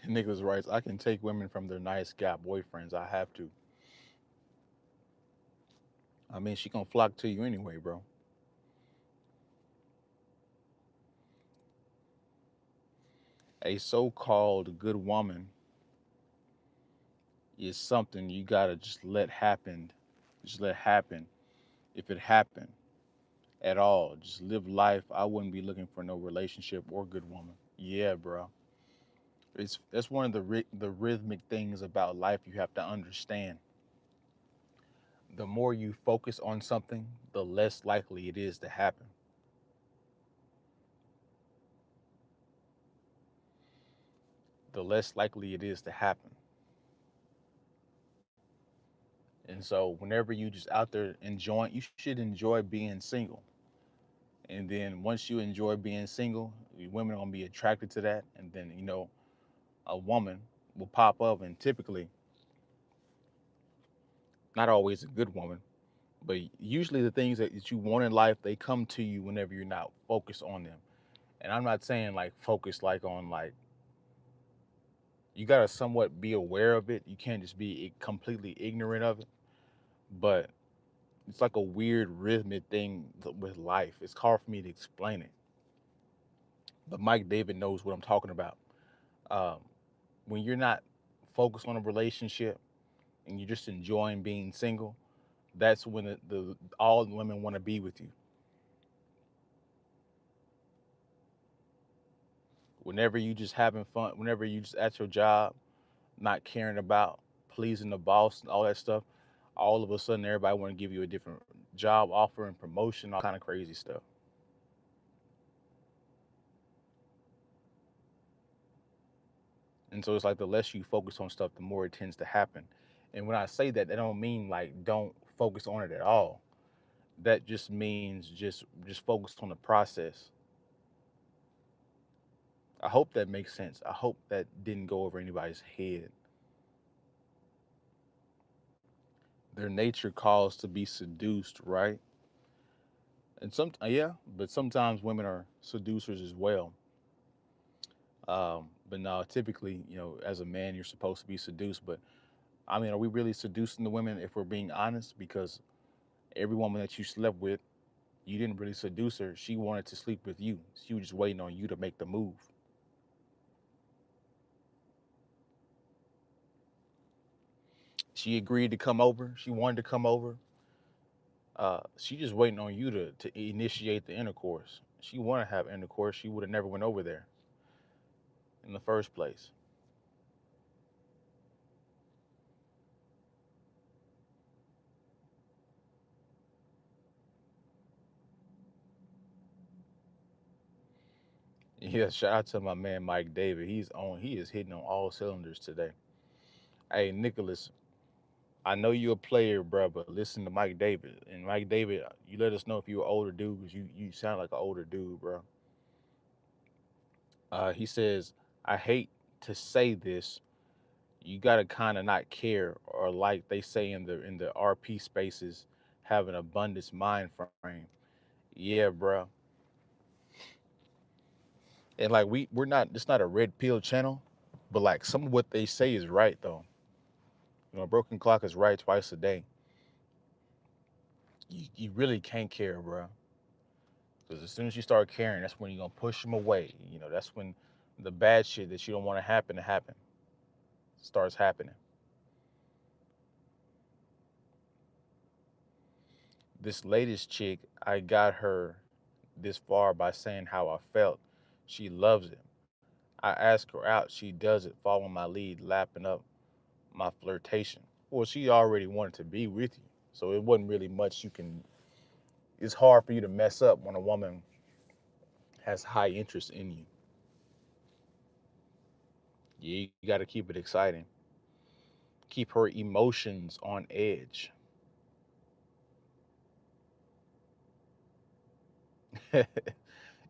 Nicholas writes, I can take women from their nice guy boyfriends. I have to. I mean, she gonna flock to you anyway, bro. A so-called good woman is something you gotta just let happen. Just let happen. If it happened at all, just live life. I wouldn't be looking for no relationship or good woman. Yeah, bro. It's that's one of the rhythmic things about life you have to understand. The more you focus on something, the less likely it is to happen. The less likely it is to happen. And so whenever you just out there enjoying, you should enjoy being single. And then once you enjoy being single, women are gonna be attracted to that. And then a woman will pop up, and typically, not always a good woman, but usually the things that you want in life, they come to you whenever you're not focused on them. And I'm not saying like focus like on like you gotta somewhat be aware of it. You can't just be completely ignorant of it. But it's like a weird rhythmic thing with life. It's hard for me to explain it. But Mike David knows what I'm talking about. Um, when you're not focused on a relationship and you're just enjoying being single, that's when the all women want to be with you. Whenever you just having fun, whenever you just at your job, not caring about pleasing the boss and all that stuff, all of a sudden everybody want to give you a different job offer and promotion, all kind of crazy stuff. And so it's like the less you focus on stuff, the more it tends to happen. And when I say that, I don't mean like don't focus on it at all. That just means just focus on the process. I hope that makes sense. I hope that didn't go over anybody's head. Their nature calls to be seduced, right? And some yeah, but sometimes women are seducers as well. But no, typically, as a man, you're supposed to be seduced. But I mean, are we really seducing the women if we're being honest? Because every woman that you slept with, you didn't really seduce her. She wanted to sleep with you. She was just waiting on you to make the move. She agreed to come over. She wanted to come over. She just waiting on you to initiate the intercourse. She wanted to have intercourse. She would have never went over there in the first place. Yeah, shout out to my man Mike David. He's on. He is hitting on all cylinders today. Hey, Nicholas, I know you're a player, bro, but listen to Mike David. And Mike David, you let us know if you're an older dude because you sound like an older dude, bro. He says, I hate to say this, you gotta kind of not care, or like they say in the RP spaces, have an abundance mind frame. Yeah, bro. And like we're not. It's not a red pill channel, but like some of what they say is right though. A broken clock is right twice a day. You really can't care, bro. Because as soon as you start caring, that's when you're gonna push them away. That's when the bad shit that you don't want to happen starts happening. This latest chick, I got her this far by saying how I felt. She loves it. I ask her out. She does it, following my lead, lapping up my flirtation. Well, she already wanted to be with you, so it wasn't really much you can. It's hard for you to mess up when a woman has high interest in you. You got to keep it exciting. Keep her emotions on edge.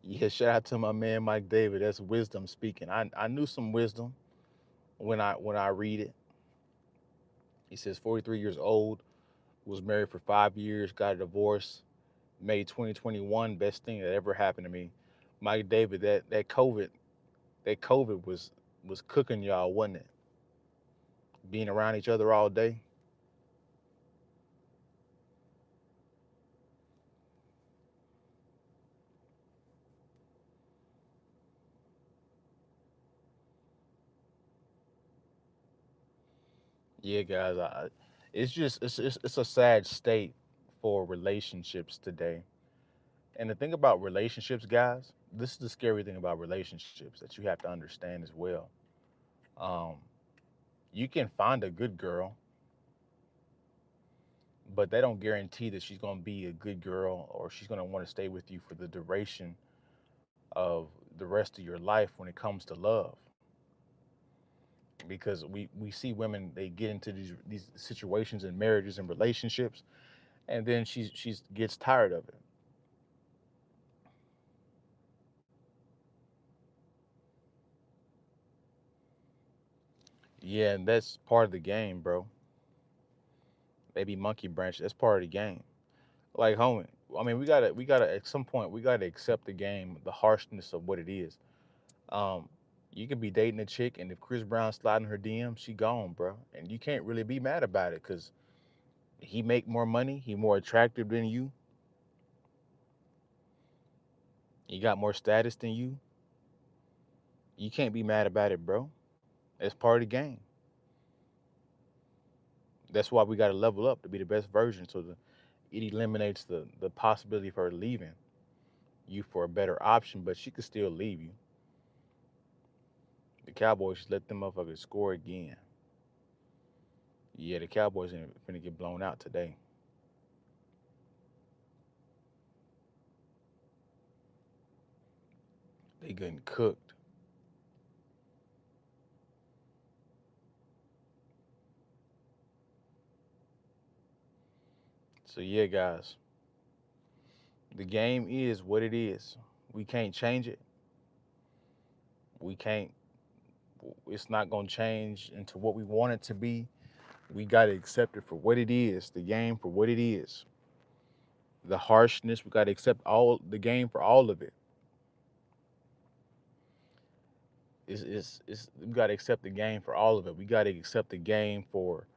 Yeah, shout out to my man Mike David. That's wisdom speaking. I knew some wisdom when I read it. He says 43 years old, was married for 5 years, got a divorce, May 2021, best thing that ever happened to me. Mike David, that COVID was cooking y'all, wasn't it? Being around each other all day. Yeah, guys, it's a sad state for relationships today. And the thing about relationships, guys, this is the scary thing about relationships that you have to understand as well. Um, you can find a good girl, but they don't guarantee that she's going to be a good girl or she's going to want to stay with you for the duration of the rest of your life when it comes to love. Because we see women, they get into these situations and marriages and relationships, and then she's gets tired of it. Yeah, and that's part of the game, bro. Baby monkey branch, that's part of the game. Like, homie, I mean, we gotta at some point we gotta accept the game, the harshness of what it is. Um, you can be dating a chick, and if Chris Brown slide in her DM, she gone, bro, and you can't really be mad about it because he make more money, he more attractive than you, he got more status than you. You can't be mad about it, bro. It's part of the game. That's why we gotta level up to be the best version, so it eliminates the possibility of her leaving you for a better option, but she could still leave you. The Cowboys just let them motherfuckers score again. Yeah, the Cowboys ain't finna get blown out today. They getting cooked. So yeah, guys, the game is what it is. We can't change it. We can't. It's not gonna change into what we want it to be. We gotta accept it for what it is. The game for what it is. The harshness. We gotta accept all the game for all of it. It's we got to accept the game for all of it. We got to accept the game for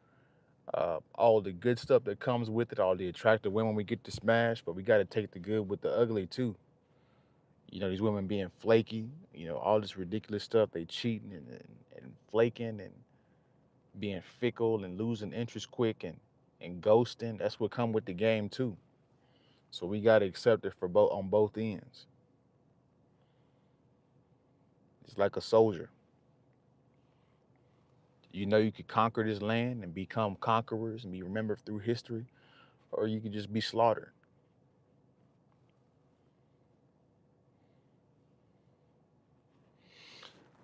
all the good stuff that comes with it, all the attractive women we get to smash, but we got to take the good with the ugly too. These women being flaky, all this ridiculous stuff, they cheating and flaking and being fickle and losing interest quick and ghosting. That's what come with the game too. So we got to accept it for both on both ends. It's like a soldier. You could conquer this land and become conquerors and be remembered through history, or you could just be slaughtered.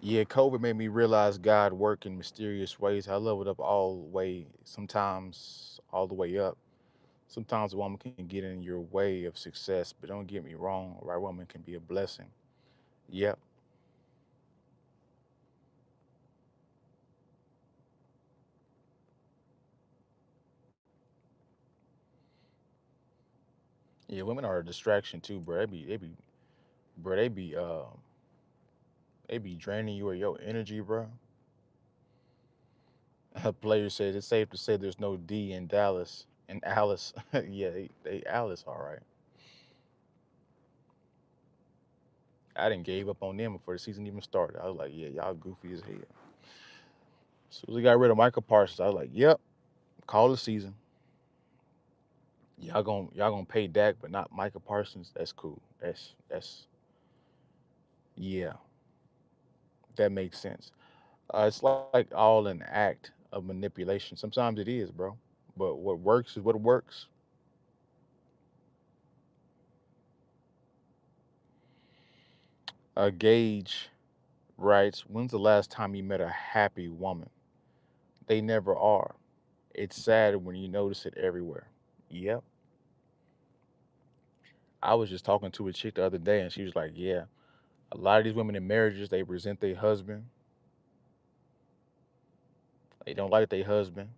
Yeah, COVID made me realize God work in mysterious ways. I leveled up all the way, sometimes all the way up. Sometimes a woman can get in your way of success, but don't get me wrong, a right woman can be a blessing. Yep. Yeah, women are a distraction too, bro. Bro, they be draining you of your energy, bro. A player says it's safe to say there's no D in Dallas and Alice. Yeah, they Alice, all right. I didn't gave up on them before the season even started. I was like, yeah, y'all goofy as hell. As soon as we got rid of Michael Parsons, I was like, yep, call the season. Y'all gonna pay Dak, but not Michael Parsons. That's cool. That's yeah, that makes sense. It's like all an act of manipulation. Sometimes it is, bro. But what works is what works. Gage writes, "When's the last time you met a happy woman? They never are. It's sad when you notice it everywhere." Yep. I was just talking to a chick the other day, and she was like, "Yeah, a lot of these women in marriages, they resent their husband. They don't like their husband.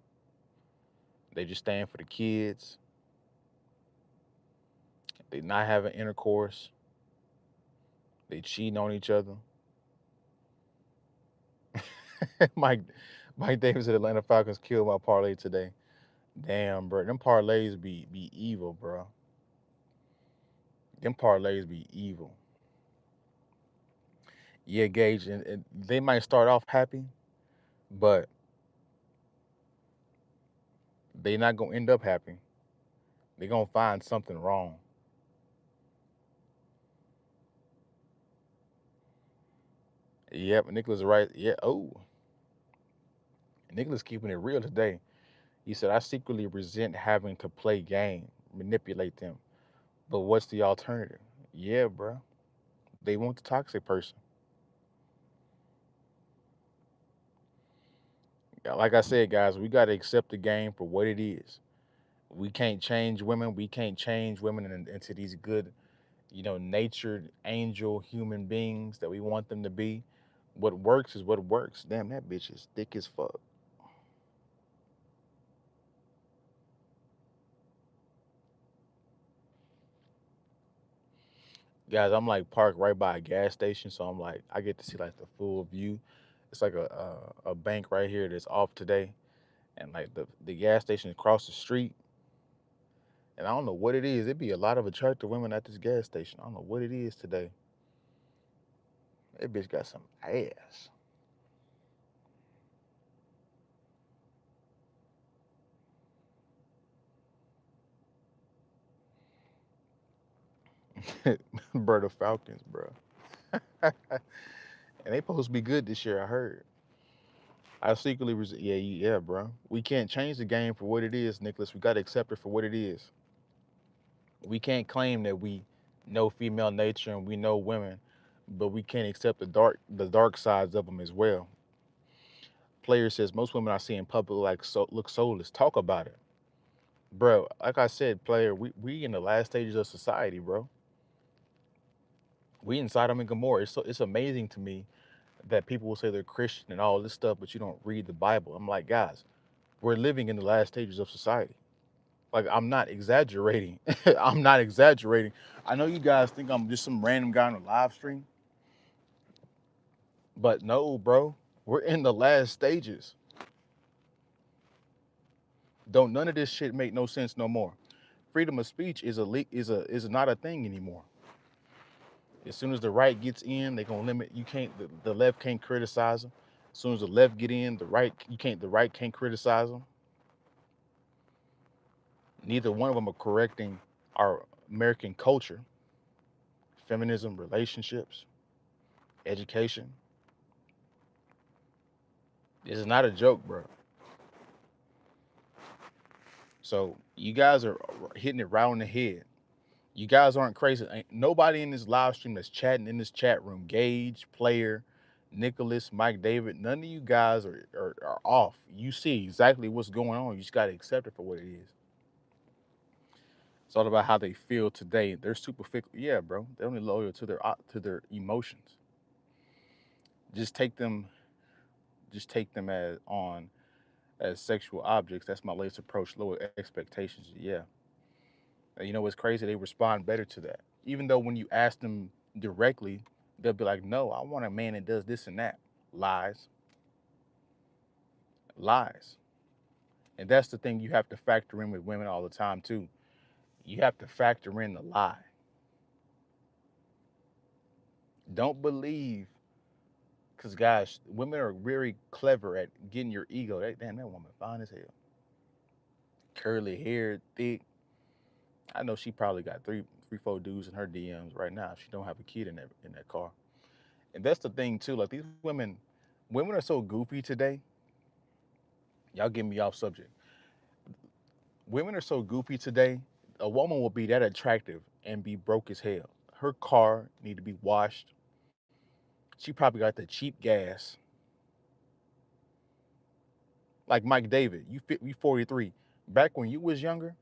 They just stand for the kids. They not having intercourse. They cheating on each other." Mike Mike Davis at Atlanta Falcons killed my parlay today. Damn, bro, them parlays be evil, bro. Them parlays be evil. Yeah, Gage, and they might start off happy, but they not gonna end up happy. They gonna find something wrong. Yep, Nicholas right. Yeah. Oh, Nicholas keeping it real today. He said, "I secretly resent having to play game, manipulate them. But what's the alternative?" Yeah, bro. They want the toxic person. Yeah, like I said, guys, we gotta accept the game for what it is. We can't change women. We can't change women into these good, natured angel human beings that we want them to be. What works is what works. Damn, that bitch is thick as fuck. Guys, I'm like parked right by a gas station, so I'm like I get to see like the full view. It's like a bank right here that's off today, and like the gas station across the street. And I don't know what it is. It be a lot of attractive women at this gas station. I don't know what it is today. That bitch got some ass. Bro, the Falcons, bro. And they supposed to be good this year, I heard. I secretly yeah, yeah, bro. We can't change the game for what it is, Nicholas. We gotta accept it for what it is. We can't claim that we know female nature and we know women, but we can't accept the dark sides of them as well. Player says most women I see in public look soulless. Talk about it, bro. Like I said, player, we in the last stages of society, bro. We in Sodom and Gomorrah. It's amazing to me that people will say they're Christian and all this stuff, but you don't read the Bible. I'm like, guys, we're living in the last stages of society. Like, I'm not exaggerating. I'm not exaggerating. I know you guys think I'm just some random guy on a live stream, But no, bro, we're in the last stages. Don't none of this shit make no sense no more. Freedom of speech is not a thing anymore. As soon as the right gets in, they gonna limit. You can't. The left can't criticize them. As soon as the left get in, the right you can't. The right can't criticize them. Neither one of them are correcting our American culture, feminism, relationships, education. This is not a joke, bro. So you guys are hitting it right on the head. You guys aren't crazy. Ain't nobody in this live stream that's chatting in this chat room. Gage, Player, Nicholas, Mike David, none of you guys are off. You see exactly what's going on. You just gotta accept it for what it is. It's all about how they feel today. They're super fickle. Yeah, bro. They're only loyal to their emotions. Just take them, just take them as on as sexual objects. That's my latest approach. Lower expectations. Yeah. And you know what's crazy? They respond better to that. Even though when you ask them directly, they'll be like, "No, I want a man that does this and that." Lies, lies. And that's the thing you have to factor in with women all the time too. You have to factor in the lie. Don't believe, because guys, women are very clever at getting your ego. Damn, that woman fine as hell. Curly hair, thick. I know she probably got three, four dudes in her DMs right now if she don't have a kid in that car. And that's the thing too. Like these women are so goofy today. Y'all get me off subject. Women are so goofy today. A woman will be that attractive and be broke as hell. Her car need to be washed. She probably got the cheap gas. Like Mike David, you 43. Back when you was younger,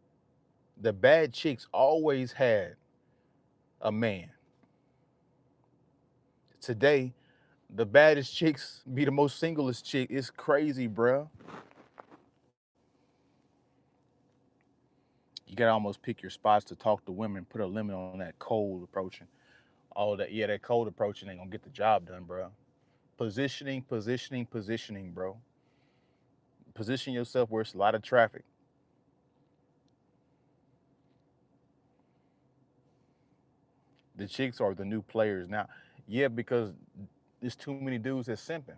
the bad chicks always had a man. Today, the baddest chicks be the most singlest chick. It's crazy, bruh. You gotta almost pick your spots to talk to women, put a limit on that cold approaching. All that, yeah, that cold approaching ain't gonna get the job done, bro. Positioning, positioning, positioning, bro. Position yourself where it's a lot of traffic. The chicks are the new players now. Yeah, because there's too many dudes that's simping.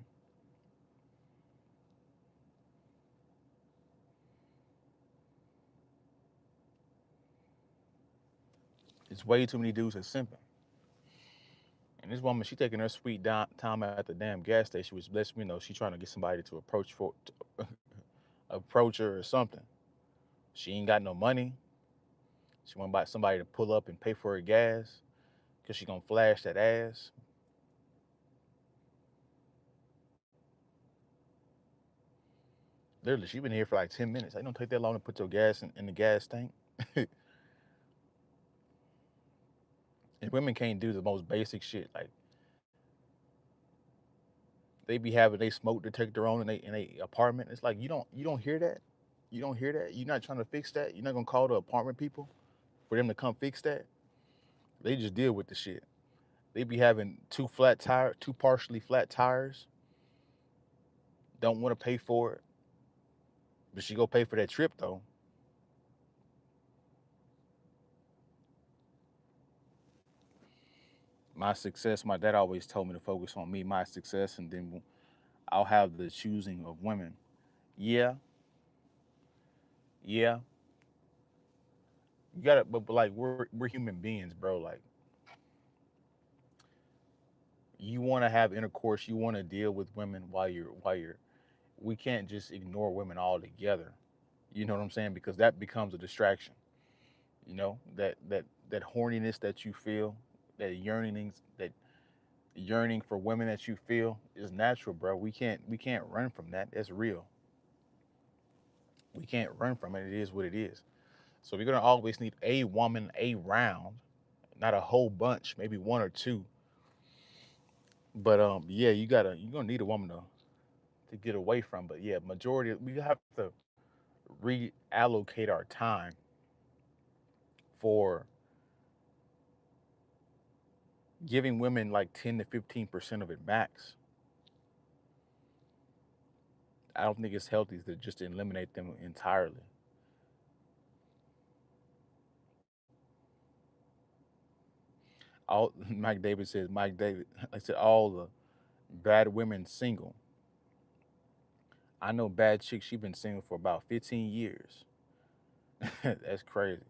It's way too many dudes that's simping. And this woman, she taking her sweet time at the damn gas station, which lets me know she trying to get somebody to approach her or something. She ain't got no money. She want somebody to pull up and pay for her gas because she gonna flash that ass. Literally, she been here for like 10 minutes. It don't take that long to put your gas in the gas tank. And women can't do the most basic shit. Like they be having they smoke detector on in they apartment. It's like you don't hear that. You don't hear that. You're not trying to fix that. You're not gonna call the apartment people for them to come fix that. They just deal with the shit. They be having two partially flat tires. Don't want to pay for it, but she go pay for that trip though. My success, my dad always told me to focus on me, my success, and then I'll have the choosing of women. Yeah, yeah. You gotta, but like we're human beings, bro. Like you want to have intercourse, you want to deal with women while you're. We can't just ignore women altogether. You know what I'm saying? Because that becomes a distraction. You know that horniness that you feel, that yearning for women that you feel is natural, bro. We can't run from that. That's real. We can't run from it. It is what it is. So we're gonna always need a woman around, not a whole bunch, maybe one or two. But yeah, you're gonna need a woman to get away from. But yeah, majority we have to reallocate our time for giving women like 10 to 15% of it max. I don't think it's healthy to just eliminate them entirely. All Mike David says, Mike David, I said all the bad women single. I know bad chick. She been single for about 15 years. That's crazy.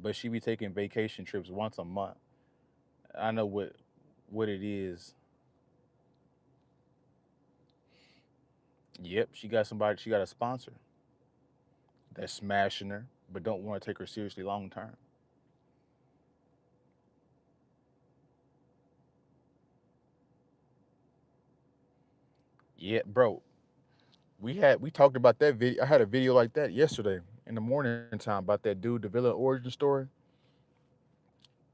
But she be taking vacation trips once a month. I know what it is. Yep, she got somebody. She got a sponsor that's smashing her, but don't want to take her seriously long term. Yeah, bro. We talked about that video. I had a video like that yesterday in the morning time about that dude, the villain origin story.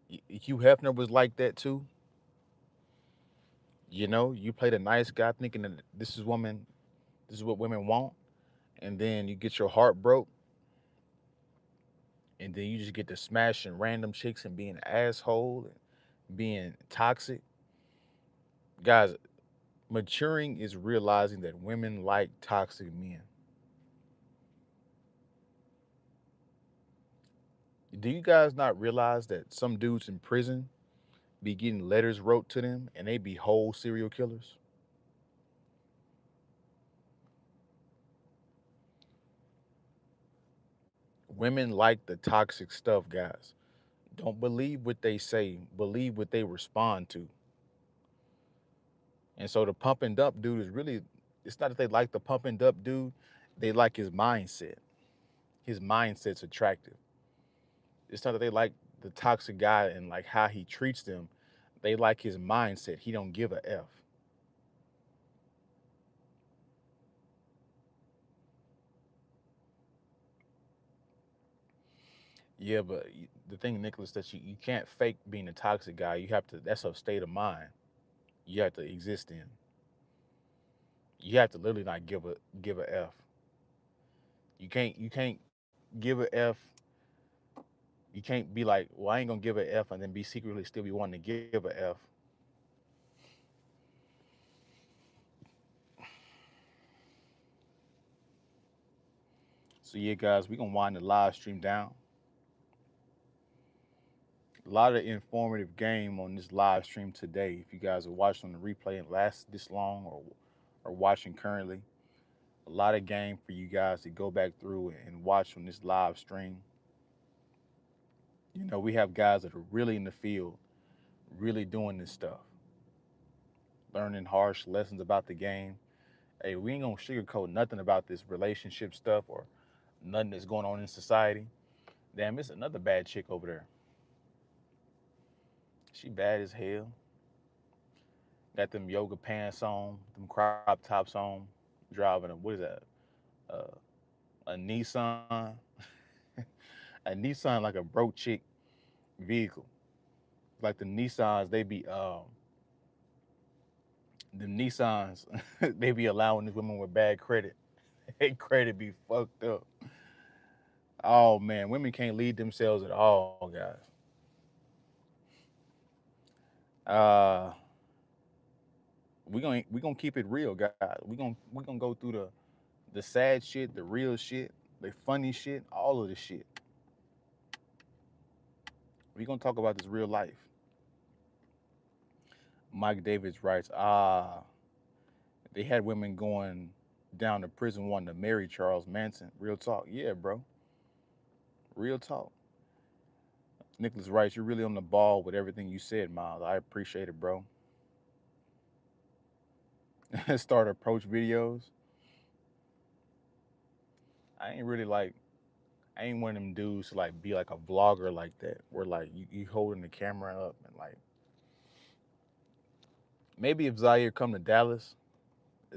Hugh Hefner was like that too. You know, you played a nice guy thinking that this is what women want, and then you get your heart broke, and then you just get to smashing random chicks and being an asshole and being toxic. Guys, maturing is realizing that women like toxic men. Do you guys not realize that some dudes in prison be getting letters wrote to them and they be whole serial killers? Women like the toxic stuff, guys. Don't believe what they say, believe what they respond to. And so the pump and dump dude is really, it's not that they like the pump and dump dude, they like his mindset. His mindset's attractive. It's not that they like the toxic guy and like how he treats them. They like his mindset. He don't give a F. Yeah, but the thing, Nicholas, that you can't fake being a toxic guy. You have to. That's a state of mind. You have to exist in. You have to literally not give a F. You can't give a F. You can't be like, well, I ain't gonna give a F, and then be secretly still be wanting to give a F. So yeah, guys, we gonna wind the live stream down. A lot of informative game on this live stream today. If you guys are watching on the replay and last this long, or watching currently, a lot of game for you guys to go back through and watch on this live stream. You know, we have guys that are really in the field, really doing this stuff, learning harsh lessons about the game. Hey, we ain't gonna sugarcoat nothing about this relationship stuff or nothing that's going on in society. Damn, it's another bad chick over there. She bad as hell. Got them yoga pants on, them crop tops on, driving a what is that? Uh, a Nissan, a Nissan like a broke chick vehicle. Like the Nissans, they be the Nissans, they be allowing these women with bad credit. They credit be fucked up. Oh man, women can't lead themselves at all, guys. Uh, we gonna keep it real, guys. We gonna go through the sad shit, the real shit, the funny shit, all of the shit. We gonna talk about this real life. Mike Davis writes, they had women going down to prison wanting to marry Charles Manson. Real talk. Yeah, bro. Real talk. Nicholas writes, you're really on the ball with everything you said, Miles. I appreciate it, bro. Start approach videos. I ain't really like, I ain't one of them dudes to like be like a vlogger like that, where like you holding the camera up and like, maybe if Zaire come to Dallas,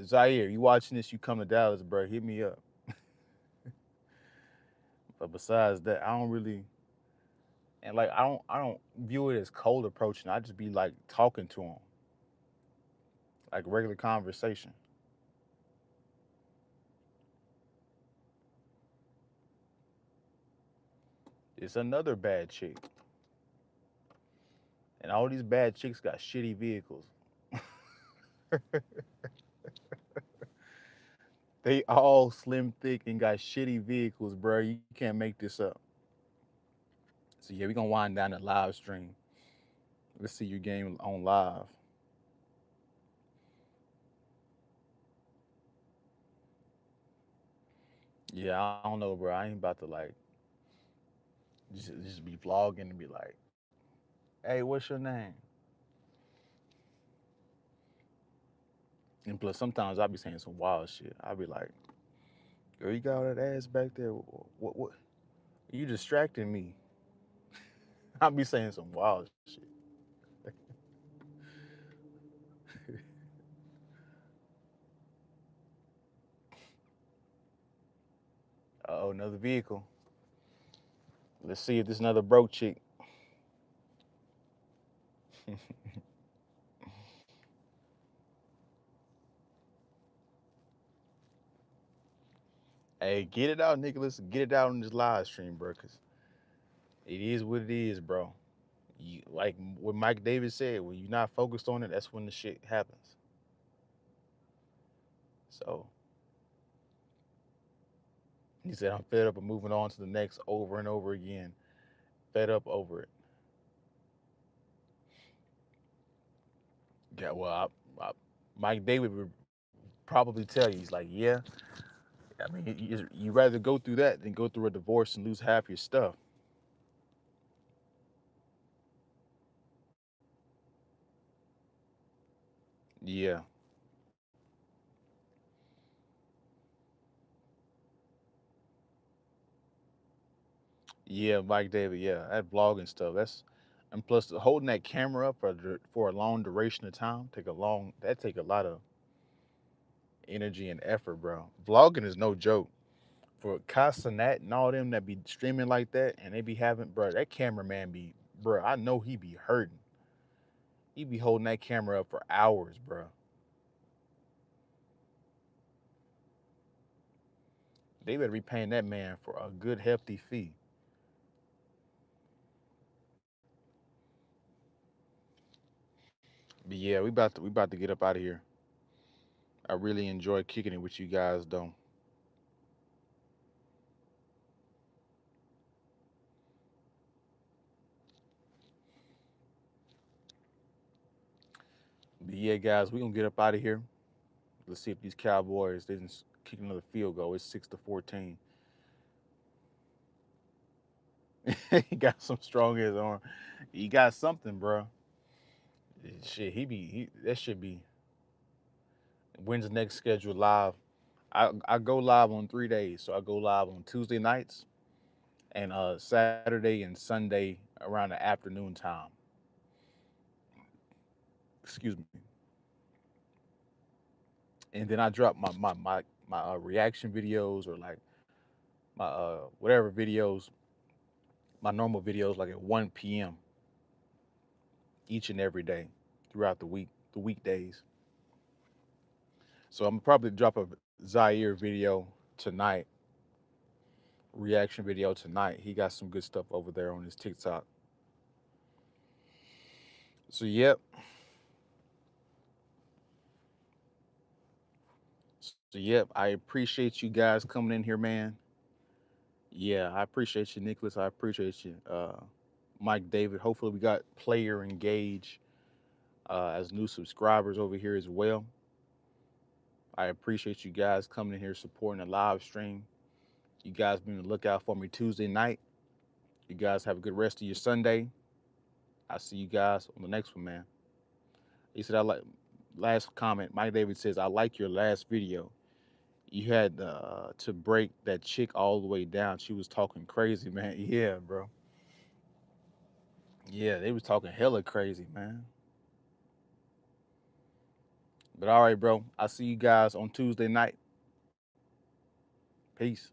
Zaire, you watching this, you come to Dallas, bro, hit me up. But besides that, I don't really, and like I don't view it as cold approaching. I just be like talking to them, like regular conversation. It's another bad chick, and all these bad chicks got shitty vehicles. They all slim thick and got shitty vehicles, bro. You can't make this up. So yeah, we gonna wind down the live stream. Let's see your game on live. Yeah, I don't know, bro. I ain't about to like just be vlogging and be like, "Hey, what's your name?" And plus, sometimes I be saying some wild shit. I be like, "Girl, you got all that ass back there. What? You distracting me." I be saying some wild shit. Oh, another vehicle. Let's see if this another broke chick. Hey, get it out, Nicholas. Get it out on this live stream, bro. Cause it is what it is, bro. You like what Mike Davis said. When you're not focused on it, that's when the shit happens. So he said, "I'm fed up of moving on to the next over and over again. Fed up over it." Yeah, well, Mike David would probably tell you, he's like, "Yeah, I mean, you rather go through that than go through a divorce and lose half your stuff." Yeah, yeah, Mike David. Yeah, that vlogging stuff. And plus holding that camera up for a long duration of time take a lot of energy and effort, bro. Vlogging is no joke. For Casanat and all them that be streaming like that, and they be having, bro, that cameraman be, bro, I know he be hurting. He be holding that camera up for hours, bro. They better be paying that man for a good hefty fee. But yeah, we about to get up out of here. I really enjoy kicking it with you guys, though. But yeah, guys, we gonna get up out of here. Let's see if these Cowboys they didn't kick another field goal. It's 6-14. He got some strong ass arm. He got something, bro. Shit, he that should be when's the next schedule live. I go live on 3 days. So I go live on Tuesday nights and Saturday and Sunday around the afternoon time. Excuse me. And then I drop my reaction videos or like my whatever videos, my normal videos like at 1 p.m. each and every day throughout the weekdays. So I'm probably drop a Zaire video tonight, reaction video tonight. He got some good stuff over there on his TikTok. So yep, I appreciate you guys coming in here, man. Yeah, I appreciate you, Nicholas. I appreciate you, Mike David. Hopefully, we got player engage as new subscribers over here as well. I appreciate you guys coming in here supporting the live stream. You guys be on the lookout for me Tuesday night. You guys have a good rest of your Sunday. I'll see you guys on the next one, man. He said, I like, last comment, Mike David says, I like your last video. You had to break that chick all the way down. She was talking crazy, man. Yeah, bro. Yeah, they was talking hella crazy, man. But all right, bro. I'll see you guys on Tuesday night. Peace.